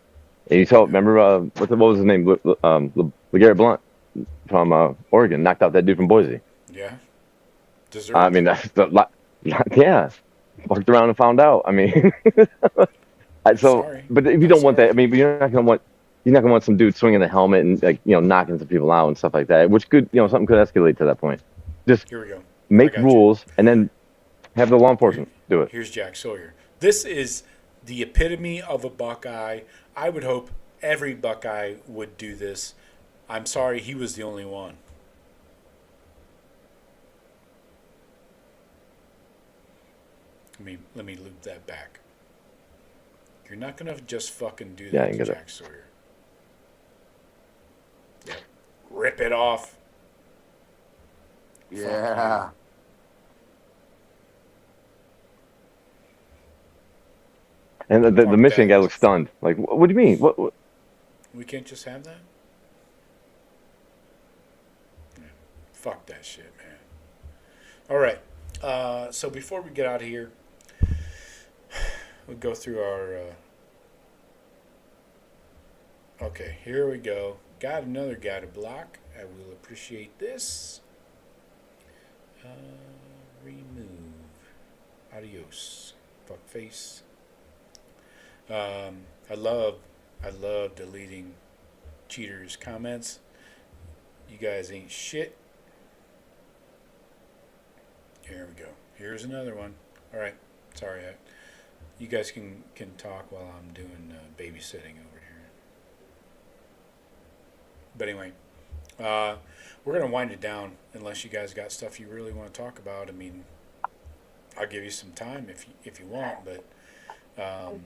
And you saw, remember what was his name? LeGarrette Blount from Oregon knocked out that dude from Boise.
Yeah. Deserved.
I mean, that's yeah. Fucked around and found out. I mean,
Sorry.
but if you don't want that, I mean, you're not gonna want some dude swinging the helmet and like knocking some people out and stuff like that. Which could something could escalate to that point. Just
Here we go.
make
I got
rules and then have the law enforcement do it.
Here's Jack Sawyer. This is the epitome of a Buckeye. I would hope every Buckeye would do this. I'm sorry, he was the only one. Let me loop that back. You're not gonna just fucking do
Yeah, I
that
can
to
get it.
Jack Sawyer. Yeah. Rip it off.
Yeah.
And the
Fuck
Michigan
that.
guy looks stunned. Like, what do you mean? What?
We can't just have that? Yeah. Fuck that shit, man. All right. So before we get out of here, we'll go through our. Okay, here we go. Got another guy to block. I will appreciate this. Remove. Adios. Fuck face. I love deleting cheaters' comments. You guys ain't shit. Here we go. Here's another one. All right. Sorry. You guys can talk while I'm doing babysitting over here. But anyway, we're going to wind it down unless you guys got stuff you really want to talk about. I mean, I'll give you some time if you want, but I'll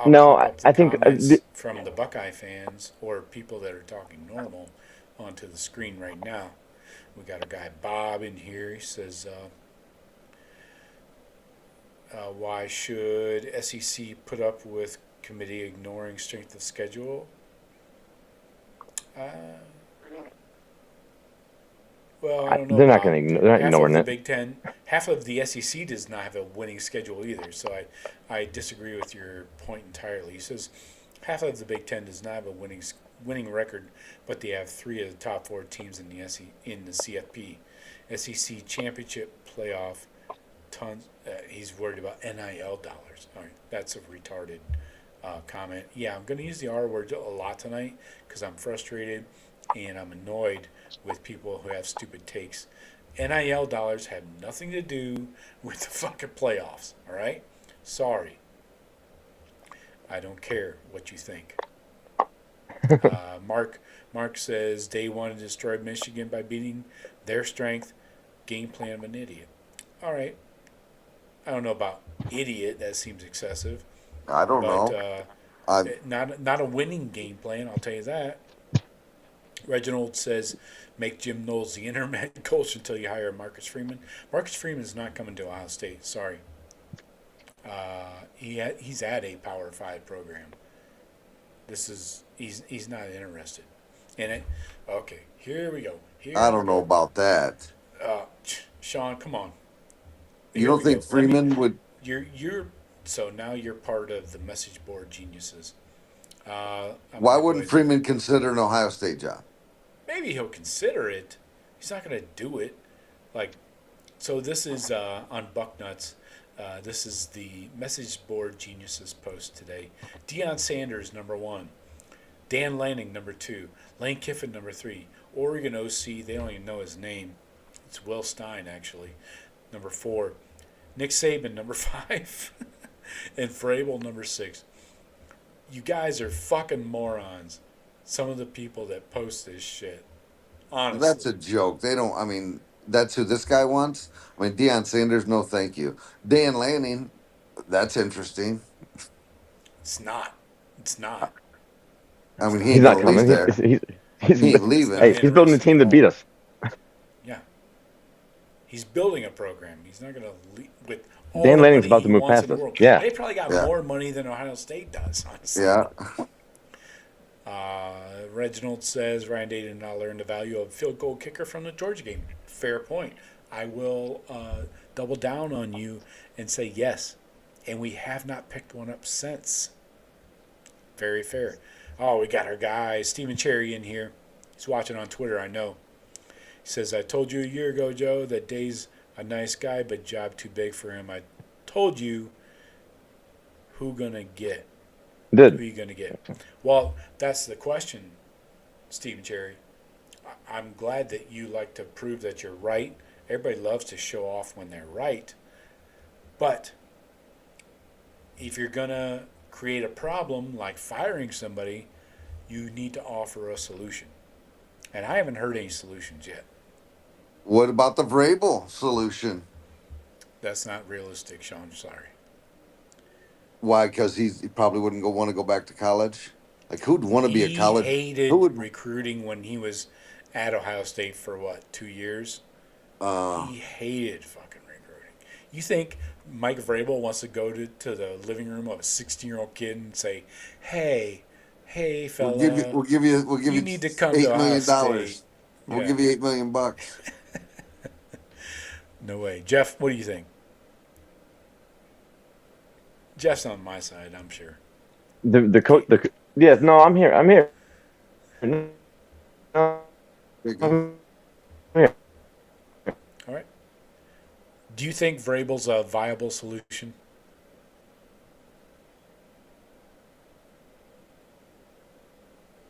No,
pop up the
I think
comments from the Buckeye fans or people that are talking normal onto the screen right now. We got a guy Bob in here. He says, why should SEC put up with committee ignoring strength of schedule? Well, I don't know.
they're not
Bob.
going to. They're not
Half
ignoring
of
it.
the Big Ten, half of the SEC does not have a winning schedule either. So I disagree with your point entirely. He says half of the Big Ten does not have a winning record, but they have 3 of the top 4 teams in the CFP, SEC championship playoff. Tons. He's worried about NIL dollars. All right, that's a retarded comment. Yeah, I'm going to use the R word a lot tonight because I'm frustrated and I'm annoyed with people who have stupid takes. NIL dollars have nothing to do with the fucking playoffs. All right, sorry. I don't care what you think. Mark says they want to destroy Michigan by beating their strength. Game plan of an idiot. All right. I don't know about idiot. That seems excessive.
I don't know.
Not a winning game plan. I'll tell you that. Reginald says, make Jim Knowles the interim head coach until you hire Marcus Freeman. Marcus Freeman is not coming to Ohio State. Sorry. He's at a Power 5 program. He's not interested in it. Okay, here we go.
I don't know about that.
Shawn, come on.
You don't think Freeman would?
So now you're part of the message board geniuses.
Why wouldn't Freeman consider an Ohio State job?
Maybe he'll consider it. He's not going to do it. So this is on Bucknuts. This is the message board geniuses post today. Deion Sanders, number 1. Dan Lanning, number 2. Lane Kiffin, number 3. Oregon OC, they don't even know his name. It's Will Stein, actually. Number 4. Nick Saban, number 5. And Vrabel, number 6. You guys are fucking morons. Some of the people that post this shit. Honestly.
That's a joke. They don't. I mean, that's who this guy wants. I mean, Deion Sanders, no, thank you. Dan Lanning, that's interesting.
It's not. It's not.
I mean,
He's not coming.
There.
He's
He ain't leaving.
Hey, he's building a team to beat us.
Yeah. He's building a program. He's not going to leave with all
Dan
the
Lanning's
money
about to
he
move
wants
past
in the
us.
world.
Yeah.
They probably got more money than Ohio State does, honestly.
Yeah.
Reginald says Ryan Day did not learn the value of a field goal kicker from the Georgia game. Fair point. I will double down on you and say yes. And we have not picked one up since. Very fair. Oh, we got our guy, Stephen Cherry, in here. He's watching on Twitter, I know. He says, I told you a year ago, Joe, that Day's a nice guy, but job too big for him. I told you who gonna get. Who are you gonna get? Well, that's the question, Stephen Cherry. I'm glad that you like to prove that you're right. Everybody loves to show off when they're right. But if you're gonna create a problem like firing somebody, you need to offer a solution. And I haven't heard any solutions yet.
What about the Vrabel solution?
That's not realistic, Shawn. Sorry.
Why? Because he probably wouldn't want to go back to college. Like, who'd want to be a
He
college?
hated
Who would?
recruiting when he was at Ohio State for what, 2 years?
Uh,
He hated fucking recruiting. You think Mike Vrabel wants to go to the living room of a 16-year-old kid and say, "Hey, fella,
we'll give you
you need to come
$8
to Ohio
million.
State."
We'll
Yeah.
give you $8 million.
No way. Jeff, what do you think? Jeff's on my side, I'm sure.
The coach. Yes. No, I'm here. I'm here. No, I'm here.
All right. Do you think Vrabel's a viable solution?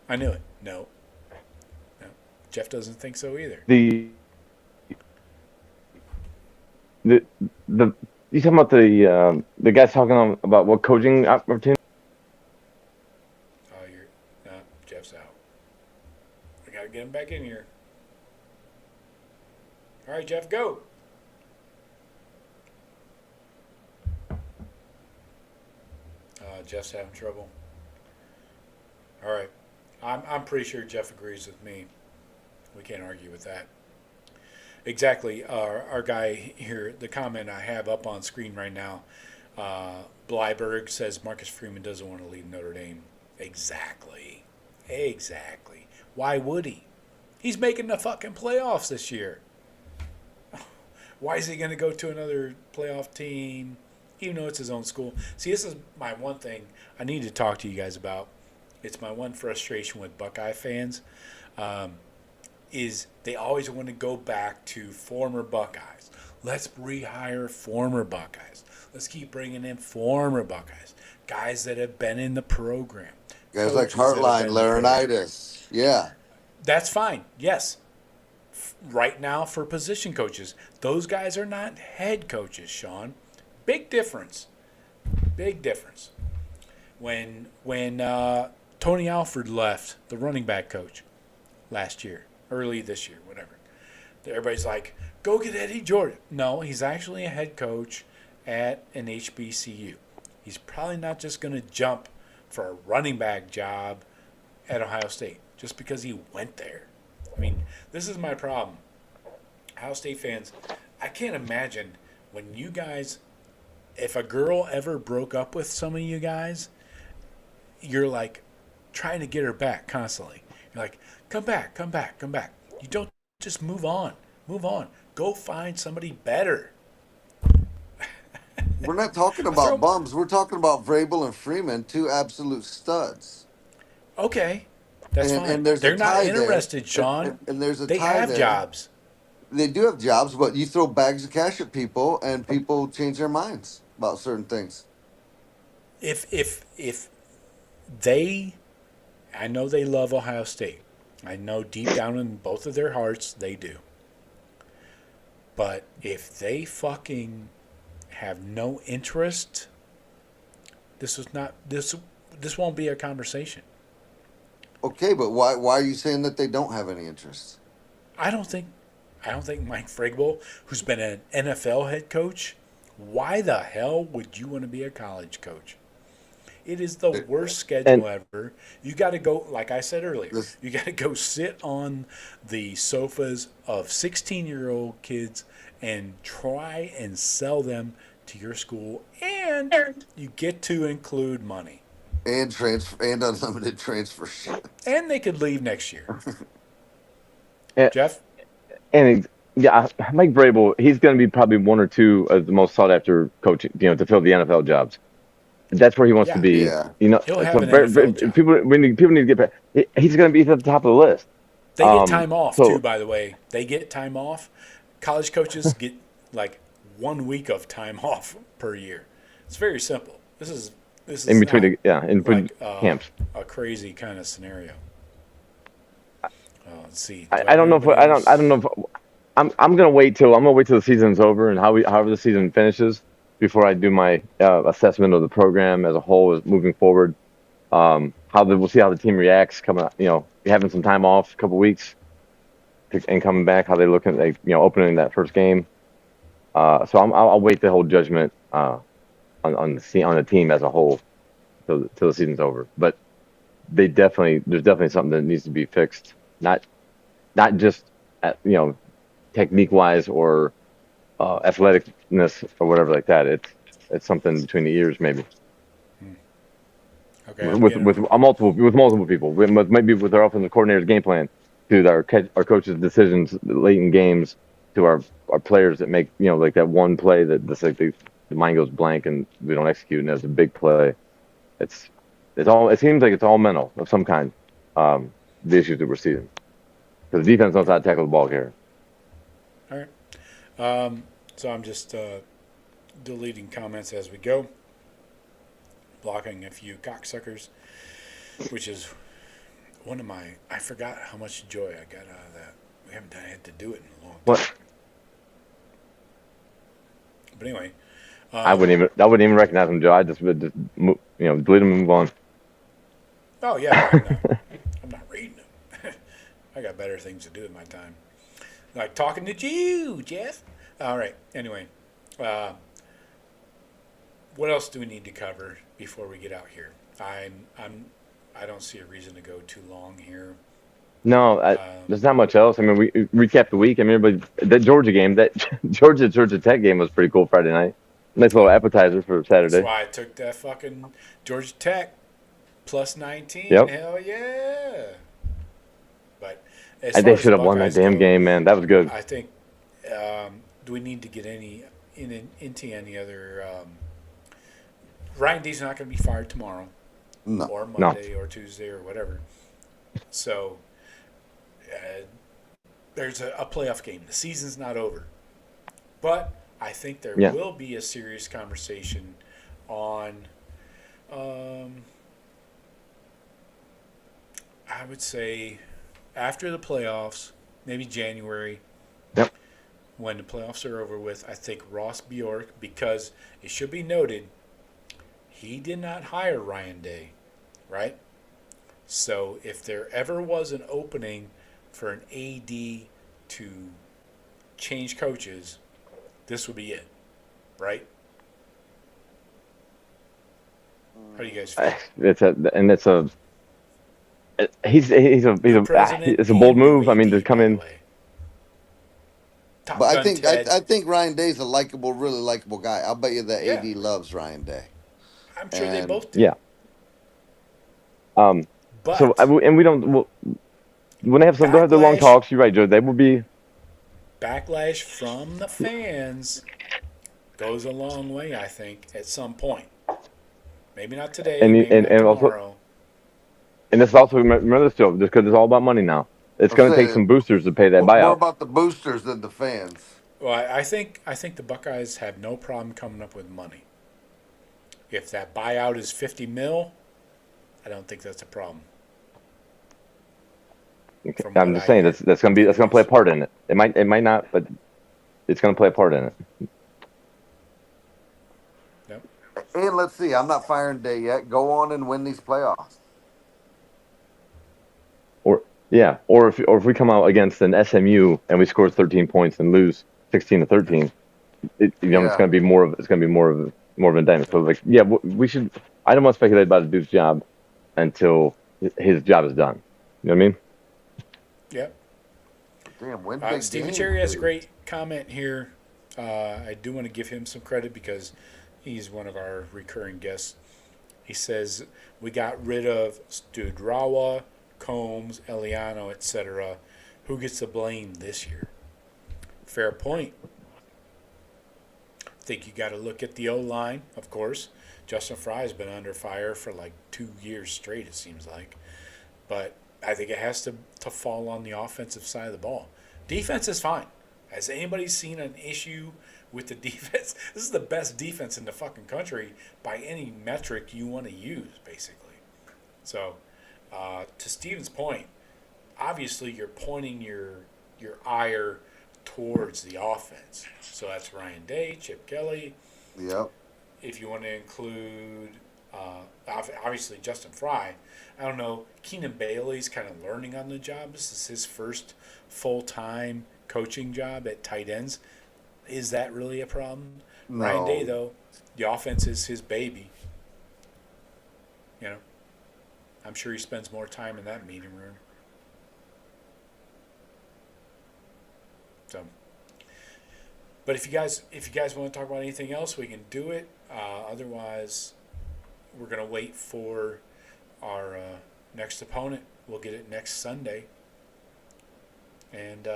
I knew it. No. Jeff doesn't think so either.
The you talking about the guys talking about what coaching opportunity?
Oh, Jeff's out. I gotta get him back in here. All right, Jeff, go. Jeff's having trouble. All right, I'm pretty sure Jeff agrees with me. We can't argue with that. Exactly. Our guy here, the comment I have up on screen right now, Blyberg says Marcus Freeman doesn't want to leave Notre Dame. Exactly. Why would he? He's making the fucking playoffs this year. Why is he going to go to another playoff team, even though it's his own school? See, this is my one thing I need to talk to you guys about. It's my one frustration with Buckeye fans. Is they always want to go back to former Buckeyes. Let's rehire former Buckeyes. Let's keep bringing in former Buckeyes. Guys that have been in the program.
Guys like
Coaches that have
Hartline,
been in the program.
Laurinaitis. Yeah.
That's fine. Yes. Right now for position coaches. Those guys are not head coaches, Shawn. Big difference. When Tony Alford left, the running back coach, last year, early this year, whatever, everybody's like, go get Eddie Jordan. No, he's actually a head coach at an HBCU. He's probably not just going to jump for a running back job at Ohio State just because he went there. I mean, this is my problem. Ohio State fans, I can't imagine when you guys, if a girl ever broke up with some of you guys, you're like trying to get her back constantly. You're like, come back. You don't just move on. Go find somebody better.
We're not talking about bums. We're talking about Vrabel and Freeman, two absolute studs.
Okay, that's fine.
And there's
They're
a
not
tie
interested,
there.
Shawn.
And there's a
They
tie
have
there.
jobs.
They do have jobs, but you throw bags of cash at people, and people change their minds about certain things.
If they, I know they love Ohio State. I know deep down in both of their hearts they do. But if they fucking have no interest, this won't be a conversation.
Okay, but why are you saying that they don't have any interest?
I don't think Mike Vrabel, who's been an NFL head coach, why the hell would you want to be a college coach? It is the worst schedule ever. You got to go, like I said earlier, you got to go sit on the sofas of 16-year-old kids and try and sell them to your school, and you get to include money.
And unlimited transfer shit.
And they could leave next year.
Yeah.
Jeff?
And Mike Vrabel, he's going to be probably one or two of the most sought after coaching, to fill the NFL jobs. That's where he wants to be.
Yeah.
He'll have an NFL job.
People need to get back. He's going to be at the top of the list.
They get time off too, by the way. They get time off. College coaches get like 1 week of time off per year. It's very simple. This is
in between
like,
camps.
A crazy kind of scenario. Let's see.
I don't know if I don't know if I'm gonna wait till the season's over and however the season finishes before I do my assessment of the program as a whole is moving forward. we'll see how the team reacts coming, having some time off, a couple weeks, and coming back, how they look at, opening that first game. So I'll wait to hold judgment on the team as a whole till the season's over. But there's definitely something that needs to be fixed, not just technique wise or athleticness or whatever like that. It's something between the ears maybe.
Okay.
With multiple people, maybe with our offensive coordinator's game plan, to our coaches' decisions late in games, to our players that make like that one play that just like the mind goes blank and we don't execute, and it's a big play. It seems like it's all mental of some kind. The issues that we're seeing, because the defense knows how to tackle the ball carrier.
All right. So I'm just deleting comments as we go, blocking a few cocksuckers, which is one of my. I forgot how much joy I got out of that. We haven't had to do it in a long time.
What?
But anyway,
I wouldn't even recognize him, Joe. I just delete him and move on.
Oh yeah, I'm not reading them. I got better things to do with my time, like talking to you, Jeff. All right. Anyway, what else do we need to cover before we get out here? I don't see a reason to go too long here.
No, there's not much else. I mean, we recapped the week. I mean, everybody, that Georgia game, that Georgia Tech game was pretty cool Friday night. Nice little appetizer for Saturday.
That's why I took that fucking Georgia Tech plus 19.
Yep.
Hell yeah. But
They should have won that damn game, man. That was good.
I think. Do we need to get into any other? Ryan D's not going to be fired tomorrow,
No.
or Monday, or Tuesday, or whatever. So there's a playoff game. The season's not over, but I think there will be a serious conversation on. I would say after the playoffs, maybe January.
Yep.
When the playoffs are over with, I think Ross Bjork, because it should be noted, he did not hire Ryan Day, right? So if there ever was an opening for an AD to change coaches, this would be it, right? How do you guys feel?
It's a bold move. I mean, to come in.
But I think Ryan Day's a really likable guy. I'll bet you that AD loves Ryan Day.
I'm sure they both do.
Yeah.
But
we don't. When they have they'll have their long talks. You're right, Joe. They will be.
Backlash from the fans goes a long way, I think, at some point. Maybe not today, maybe not tomorrow.
And it's also, remember this, Joe, just because it's all about money now. It's going to take some boosters to pay that buyout.
More about the boosters than the fans.
Well, I think the Buckeyes have no problem coming up with money. If that buyout is $50 million, I don't think that's a problem.
Okay. I'm just saying that's going to play a part in it. It might not, but it's going to play a part in it.
Yep.
And let's see, I'm not firing Day yet. Go on and win these playoffs.
Or if we come out against an SMU and we score 13 points and lose 16-13, it's going to be more of an indictment. So we should. I don't want to speculate about a dude's job until his job is done. You know what I mean?
Yep.
Damn,
Stephen Cherry has a great comment here. I do want to give him some credit because he's one of our recurring guests. He says we got rid of Studrawa, Combs, Eliano, etc. Who gets the blame this year? Fair point. I think you got to look at the O-line, of course. Justin Fry has been under fire for like 2 years straight, it seems like. But I think it has to fall on the offensive side of the ball. Defense is fine. Has anybody seen an issue with the defense? This is the best defense in the fucking country by any metric you want to use, basically. So, to Steven's point, obviously you're pointing your ire towards the offense. So that's Ryan Day, Chip Kelly.
Yep.
If you want to include Obviously, Justin Fry. I don't know. Keenan Bailey's kind of learning on the job. This is his first full-time coaching job at tight ends. Is that really a problem?
No.
Ryan Day, though, the offense is his baby. You know, I'm sure he spends more time in that meeting room. So, but if you guys want to talk about anything else, we can do it. Otherwise, we're gonna wait for our next opponent. We'll get it next Sunday, and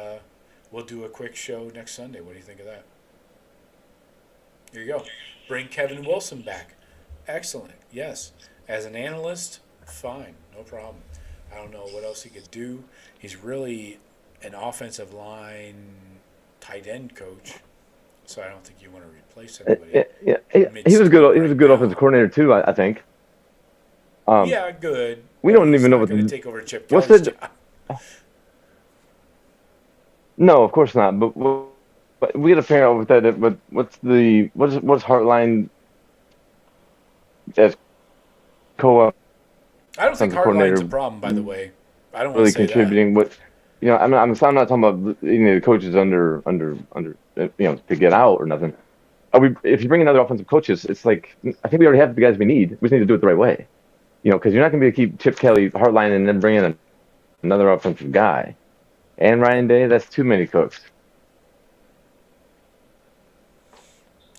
we'll do a quick show next Sunday. What do you think of that? Here you go. Bring Kevin Wilson back. Excellent. Yes. As an analyst, fine. No problem. I don't know what else he could do. He's really an offensive line tight end coach, so I don't think you want to replace anybody.
Yeah. He was good. He was a good offensive coordinator too. I think.
Yeah, good.
We don't even know what
going to take over Chip
what's
Kelly's
the.
job.
No, of course not. But we got to figure out with that. But what's Hartline as co-op?
I don't think Hartline's a problem, by the way. I don't want
really
to say
contributing. What I'm not talking about the coaches under to get out or nothing. If you bring in other offensive coaches, it's like I think we already have the guys we need. We just need to do it the right way. Because you're not going to be able to keep Chip Kelly, Hartline, and then bring in another offensive guy. And Ryan Day, that's too many cooks.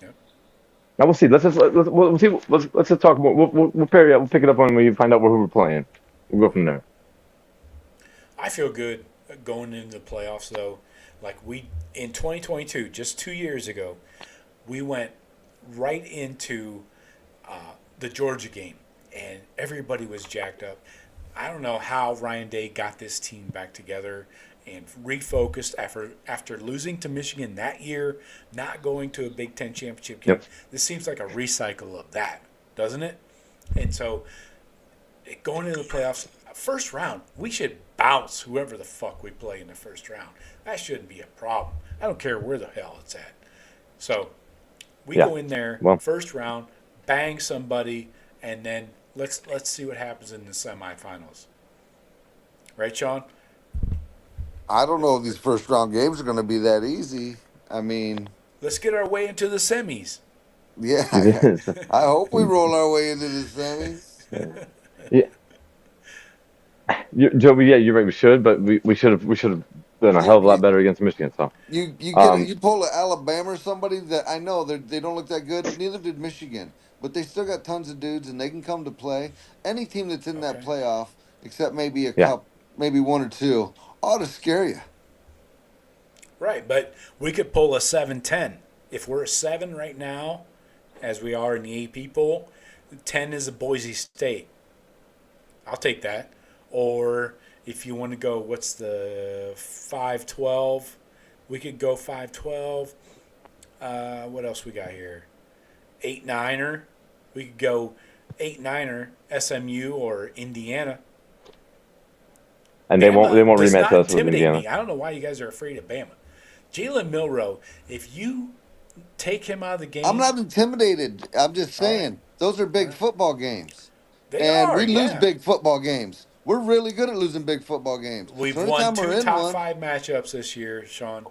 Yep.
Now we'll see. Let's see. Let's just talk more. We'll pair it up. We'll pick it up when we find out who we're playing. We'll go from there.
I feel good going into the playoffs, though. Like in 2022, just 2 years ago, we went right into the Georgia game, and everybody was jacked up. I don't know how Ryan Day got this team back together and refocused after losing to Michigan that year, not going to a Big Ten championship game.
Yep.
This seems like a recycle of that, doesn't it? And so going into the playoffs, first round, we should bounce whoever the fuck we play in the first round. That shouldn't be a problem. I don't care where the hell it's at. So we go in there, first round, bang somebody, and then let's see what happens in the semifinals. Right, Shawn?
I don't know if these first round games are going to be that easy. I mean,
let's get our way into the semis.
Yeah, I hope we roll our way into the semis.
Yeah. Joe, you're right. We should, but we should have done a hell of a lot better against Michigan. So
you pull an Alabama or somebody that I know they don't look that good. Neither did Michigan, but they still got tons of dudes and they can come to play. Any team that's in that playoff, except maybe a cup, maybe one or two, ought to scare you.
Right, but we could pull a 7-10. If we're a 7 right now, as we are in the AP poll, 10 is a Boise State. I'll take that. Or if you want to go, what's the 5-12? We could go 5-12. What else we got here? 8-9er. We could go 8-9er, SMU or Indiana.
And they won't rematch us with Indiana.
Me. I don't know why you guys are afraid of Bama. Jalen Milroe, if you take him out of the game.
I'm not intimidated. I'm just saying those are big football games. We lose big football games. We're really good at losing big football games.
We've won 2 top 5 matchups this year, Shawn. I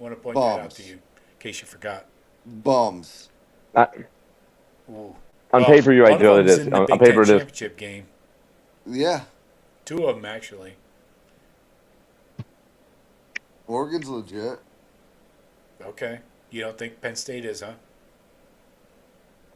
want to point that out to you, in case you forgot.
Bums.
On paper, you're right, Joe. It is. On paper, it is.
Championship game.
Yeah.
2 of them, actually.
Oregon's legit.
Okay. You don't think Penn State is, huh?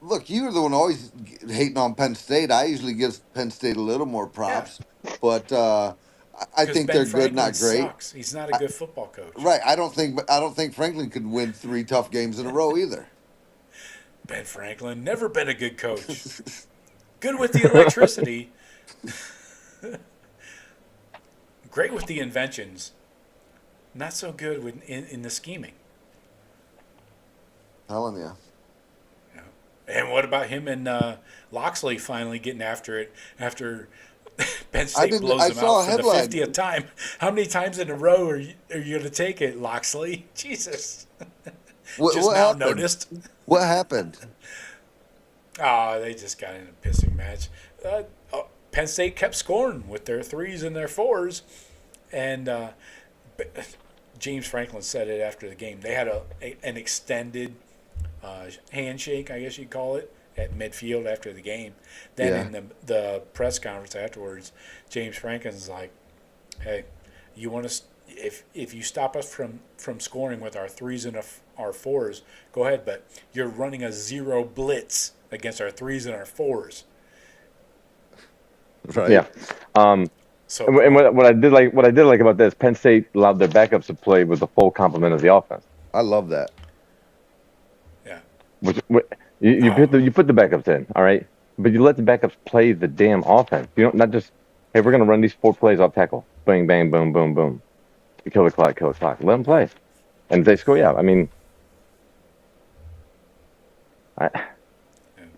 Look, you're the one always hating on Penn State. I usually give Penn State a little more props, but I think they're good, not great.
Sucks. He's not a good football coach.
Right. I don't think Franklin could win 3 tough games in a row either.
Ben Franklin, never been a good coach. Good with the electricity. Great with the inventions. Not so good in the scheming.
Telling you.
And what about him and Loxley finally getting after it after Penn State blows him out for the 50th time? How many times in a row are you going to take it, Loxley? Jesus.
What
now
happened?
noticed.
What happened?
Oh, they just got in a pissing match. Penn State kept scoring with their threes and their fours, and James Franklin said it after the game. They had an extended handshake, I guess you'd call it, at midfield after the game. Then in the press conference afterwards, James Franklin's like, "Hey, you want to? If you stop us from scoring with our threes and our fours, go ahead. But you're running a zero blitz against our threes and our fours."
Right.
Yeah.
So
And what I did like about this, Penn State allowed their backups to play with the full complement of the offense.
I love that.
yeah,
You put the backups in, all right, but you let the backups play the damn offense. You don't not just, hey, we're gonna run these 4 plays off tackle, bang bang boom boom boom, you kill the clock. Let them play, and if they score, yeah. I mean,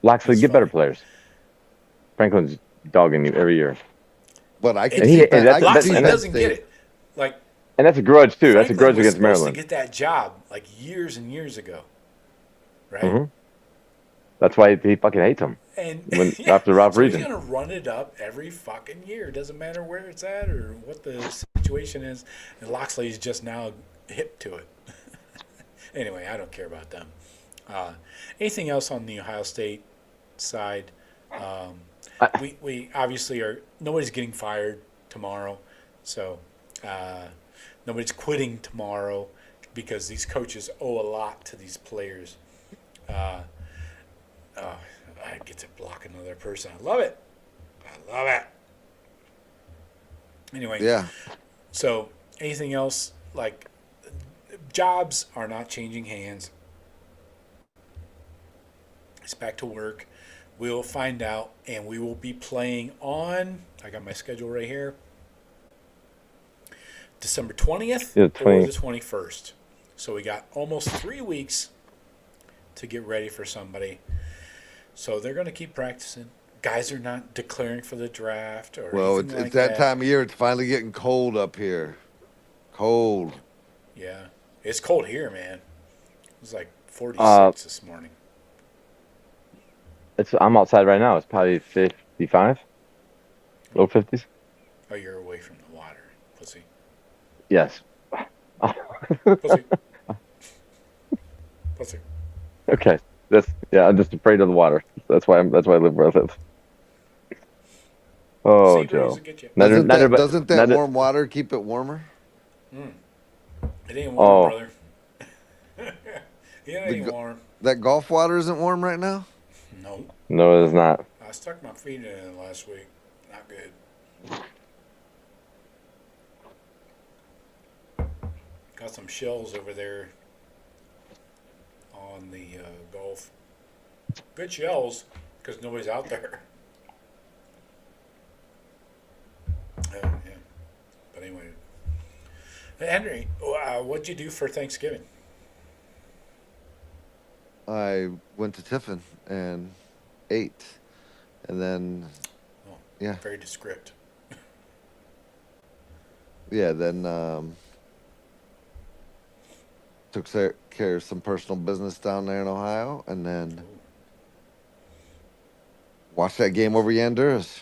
Loxley,
it's
get better
funny.
players. Franklin's dogging you every year,
But I can
And
see
he-
Penn-
and
I
that's-
can
Loxley
see Penn
doesn't
State-
get it. Like
and that's a grudge too. That's a
Franklin
grudge
was
against
supposed
Maryland.
to get that job like years and years ago, right?
Mhm. That's why he fucking hates him.
And
After Rob
so he's
Reason.
gonna run it up every fucking year. It doesn't matter where it's at or what the situation is. And Loxley's just now hip to it. Anyway, I don't care about them. Anything else on the Ohio State side? We obviously are. Nobody's getting fired tomorrow, so nobody's quitting tomorrow because these coaches owe a lot to these players. I get to block another person. I love it. Anyway,
Yeah.
so anything else? Like, jobs are not changing hands. It's back to work. We'll find out, and we will be playing on, I got my schedule right here, December 20th
Yeah,
or
20.
the 21st. So we got almost 3 weeks to get ready for somebody. So they're going to keep practicing. Guys are not declaring for the draft or
Well,
anything
it's
like
that time of year. It's finally getting cold up here. Cold.
Yeah. It's cold here, man. It was like 46 this morning.
I'm outside right now. It's probably 55, low 50s.
Oh, you're away from the water, pussy.
Yes.
Pussy. Pussy.
Okay. I'm just afraid of the water. That's why I live where I live. Oh,
Sea breeze
Joe.
will get you.
Doesn't that warm water keep it warmer?
It ain't warm,
Oh.
brother. It ain't warm.
That Gulf water isn't warm right now?
No.
No, it's not.
I stuck my feet in it last week. Not good. Got some shells over there on the Gulf. Good shells, because nobody's out there. Yeah. But anyway. Hey, Henry, what'd you do for Thanksgiving?
I went to Tiffin and ate. And then,
Oh,
yeah.
Very descript.
Yeah, then took care of some personal business down there in Ohio, and then watched that game over Honduras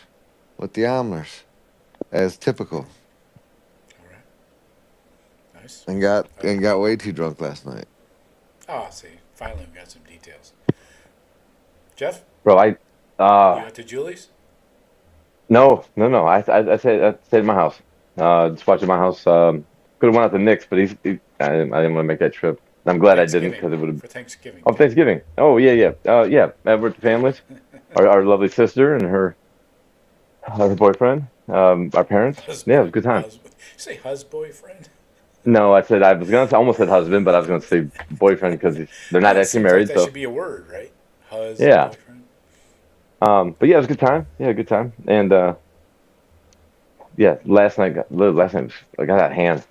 with the Amlers, as typical,
All right. Nice.
and got way too drunk last night.
Oh, see. Finally, we got some details. Jeff,
Bro,
you went to Julie's?
No. I stayed at my house. Just watching my house. Could have went out to Nick's, but I didn't want to make that trip. I'm glad I didn't because it would have.
For Thanksgiving.
Oh, Thanksgiving. Oh, yeah. Yeah. We're with the families. Our lovely sister and her boyfriend. Our parents. Yeah, it was a good time.
Say boyfriend.
No, I almost said husband, but I was gonna say boyfriend because they're not actually married.
That
So
should be a word, right?
Yeah.
Boyfriend.
But yeah, it was a good time. Yeah, good time. And yeah, last night was, I got out of hand.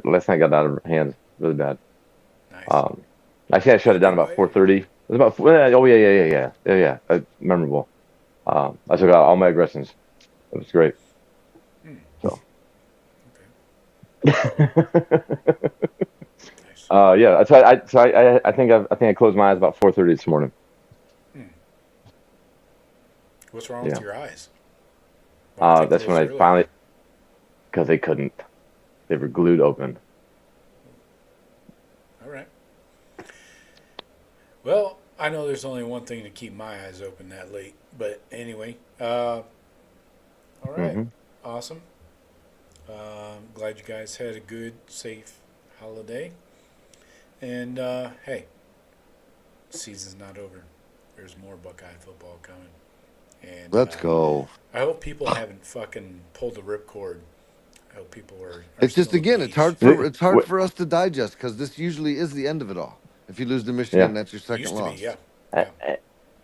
Last night got out of hand really bad.
Nice.
Actually, I shut it down about 4:30. It was about yeah. Memorable. I took out all my aggressions. It was great. So.
Nice.
Yeah. So I think I closed my eyes about 4:30 this morning.
What's wrong
Yeah.
with your eyes? Why weren't they
That's when I
closed early?
finally, because they couldn't. They were glued open.
All right. Well, I know there's only one thing to keep my eyes open that late, but anyway. All right.
Mhm.
Awesome. Glad you guys had a good, safe holiday. And hey, season's not over. There's more Buckeye football coming. And
Let's go.
I hope people haven't fucking pulled the ripcord. I hope people are
It's just
still
again,
engaged.
it's hard
Wh-
for us to digest because this usually is the end of it all. If you lose to
Yeah.
Michigan, that's your second
Used to be,
loss.
yeah.
Uh,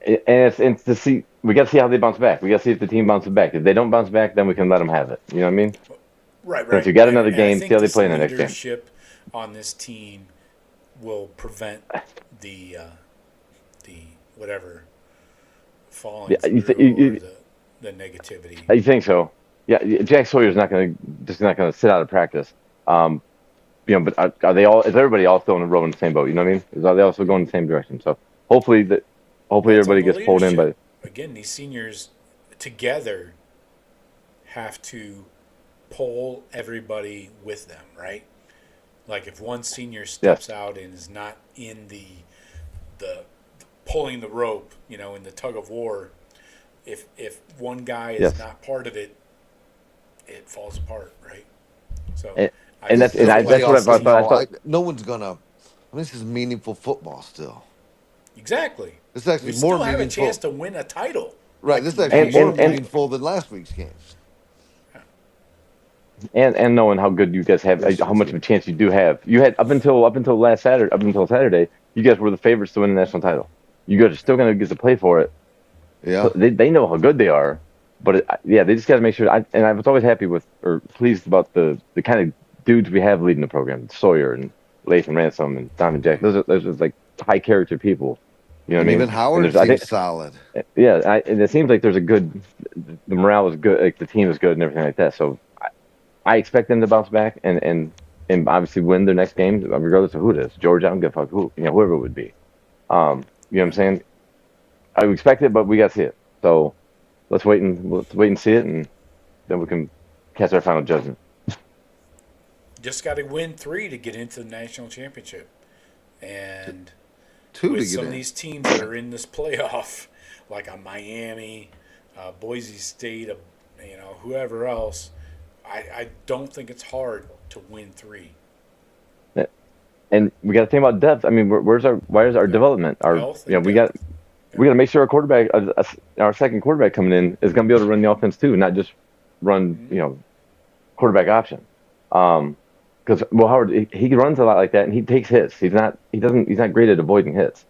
Yeah.
And it's to see. We got to see how they bounce back. We got to see if the team bounces back. If they don't bounce back, then we can let them have it. You know what I mean?
Right,
Since
right.
you got another
And I
game,
think
see how they
this
play in the next game.
leadership on this team will prevent the whatever falling
Yeah, you
through
th-
or the negativity.
You think so? Yeah, Jack Sawyer's not going to sit out of practice. But are they all? Is everybody all still in a row in the same boat? You know what I mean? Are they also going the same direction? So hopefully
That's
everybody
on the
gets pulled in by.
leadership. Again, these seniors together have to pull everybody with them, right? Like if one senior steps out and is not in the pulling the rope, in the tug of war, if one guy is
Yes.
not part of it, it falls apart, right? So
And that's what I thought.
No one's gonna. This is meaningful football still.
exactly.
This is actually
We
more
still have a
meaningful.
chance to win a title.
Right. This is actually
And-
more
and-
meaningful than last week's games.
And knowing how good you guys have, how much of a chance you do have. You had up until Saturday, you guys were the favorites to win the national title. You guys are still going to get to play for it.
Yeah.
So they know how good they are, but they just got to make sure. I was always happy with or pleased about the kind of dudes we have leading the program: Sawyer and Lathan Ransom and Donovan Jack. Those are like high character people. You know what I mean?
Even Howard
And I
seems
think,
solid.
yeah, and it seems like there's a good. The morale is good. Like the team is good and everything like that. So I expect them to bounce back and obviously win their next game, regardless of who it is. Georgia, I don't give a fuck who, whoever it would be. You know what I'm saying? I would expect it, but we got to see it. So let's wait and see it, and then we can cast our final judgment.
Just got to win 3 to get into the national championship, and
Two
with
to get
some
in.
of these teams that are in this playoff, like a Miami, Boise State, whoever else. I don't think it's hard to win 3.
And we got to think about depth. I mean, where's our development?
Health and
we
depth.
got to make sure our quarterback, our second quarterback coming in, is going to be able to run the offense too, not just run quarterback option. Because Howard, he runs a lot like that, and he takes hits. He's not great at avoiding hits.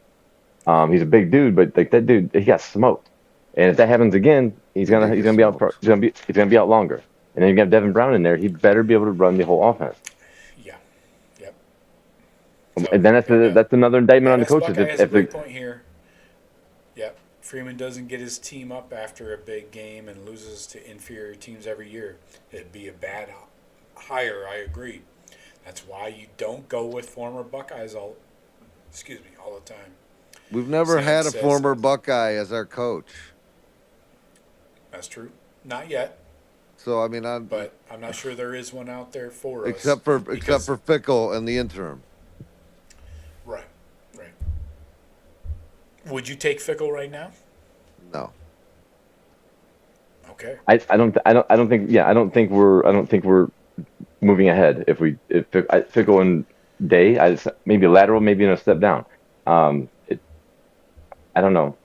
He's a big dude, but like that dude, he got smoked. And if that happens again, he's gonna be out. He's gonna be out longer. And then you got Devin Brown in there. He better be able to run the whole offense.
Yeah. Yep.
And then that's another indictment on the coaches.
Buckeye has a great point here. Yep. Freeman doesn't get his team up after a big game and loses to inferior teams every year. It'd be a bad hire. I agree. That's why you don't go with former Buckeyes all the time.
We've never
Sam
had a
says-
former Buckeye as our coach.
That's true. Not yet,
So I mean,
but I'm not sure there is one out there for us.
except for
because-
Fickle and the interim.
Right. Would you take Fickle right now?
No.
Okay.
I don't think we're moving ahead if Fickle and Day. Maybe a lateral, maybe a step down. I don't know.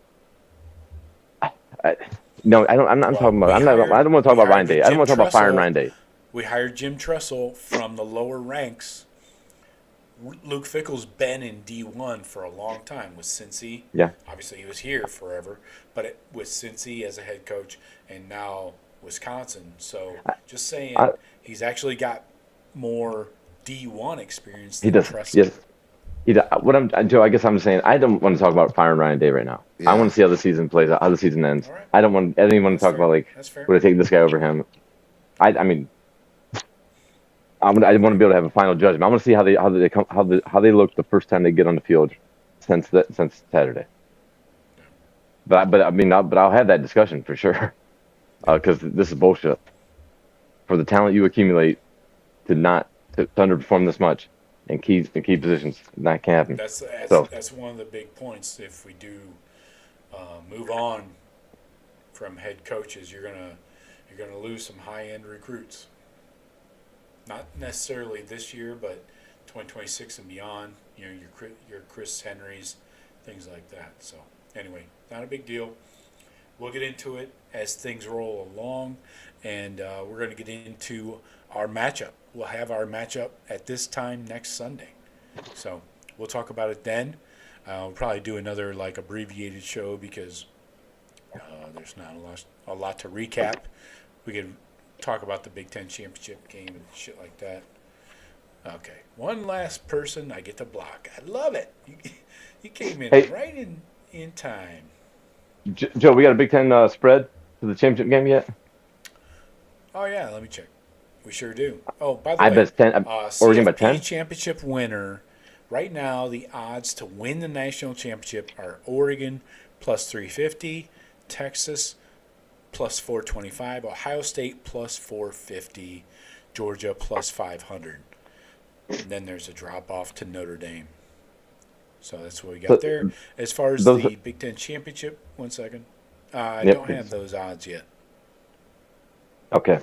No, I don't. I'm not talking about. I don't want to talk about Ryan Day. I don't want to talk about firing Ryan Day.
We hired Jim Tressel from the lower ranks. Luke Fickle's been in D1 for a long time with Cincy.
Yeah.
Obviously, he was here forever, but with Cincy as a head coach and now Wisconsin. So just saying, he's actually got more D1 experience
He
than
does.
Tressel.
Yes. Joe, I guess I'm saying I don't want to talk about firing Ryan Day right now.
Yeah.
I want to see how the season plays out, how the season ends.
All right.
I don't even want to talk
fair.
about
That's fair.
would I take this guy over him. I mean, I want to be able to have a final judgment. I want to see how they look the first time they get on the field since Saturday. But I'll have that discussion for sure, because this is bullshit. For the talent you accumulate to underperform this much in key positions, that can't happen.
That's one of the big points. If we do move on from head coaches, you're gonna lose some high end recruits. Not necessarily this year, but 2026 and beyond. You know, your Chris Henrys, things like that. So anyway, not a big deal. We'll get into it as things roll along, and we're going to get into our matchup. We'll have our matchup at this time next Sunday. So we'll talk about it then. We'll probably do another like abbreviated show because there's not a lot to recap. We could talk about the Big Ten championship game and shit like that. Okay, one last person I get to block. I love it. You came in right in time.
Joe, we got a Big Ten spread for the championship game yet?
Oh yeah, let me check. We sure do. Oh, by the way,
I bet 10. Oregon by 10.
Championship winner. Right now, the odds to win the national championship are Oregon plus 350, Texas plus 425, Ohio State plus 450, Georgia plus 500. And then there's a drop off to Notre Dame. So that's what we got there. As far as the Big Ten championship, 1 second. I don't have those odds yet.
Okay.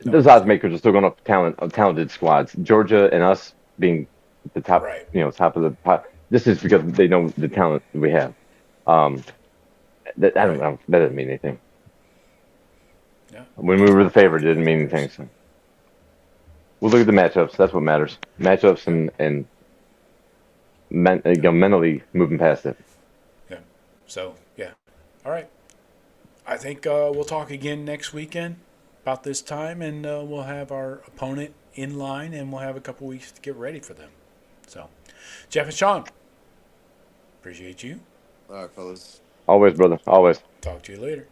Those odds makers are still going up talented squads. Georgia and us being the top, top of the pot. This is because they know the talent we have. That doesn't mean anything. Yeah. When we were the favorite, it didn't mean anything. So we'll look at the matchups. That's what matters. Matchups and mentally moving past it.
Yeah. So, yeah. All right. I think we'll talk again next weekend about this time, and we'll have our opponent in line, and we'll have a couple weeks to get ready for them. So, Jeff and Shawn, appreciate you.
All right, fellas.
Always, brother. Always.
Talk to you later.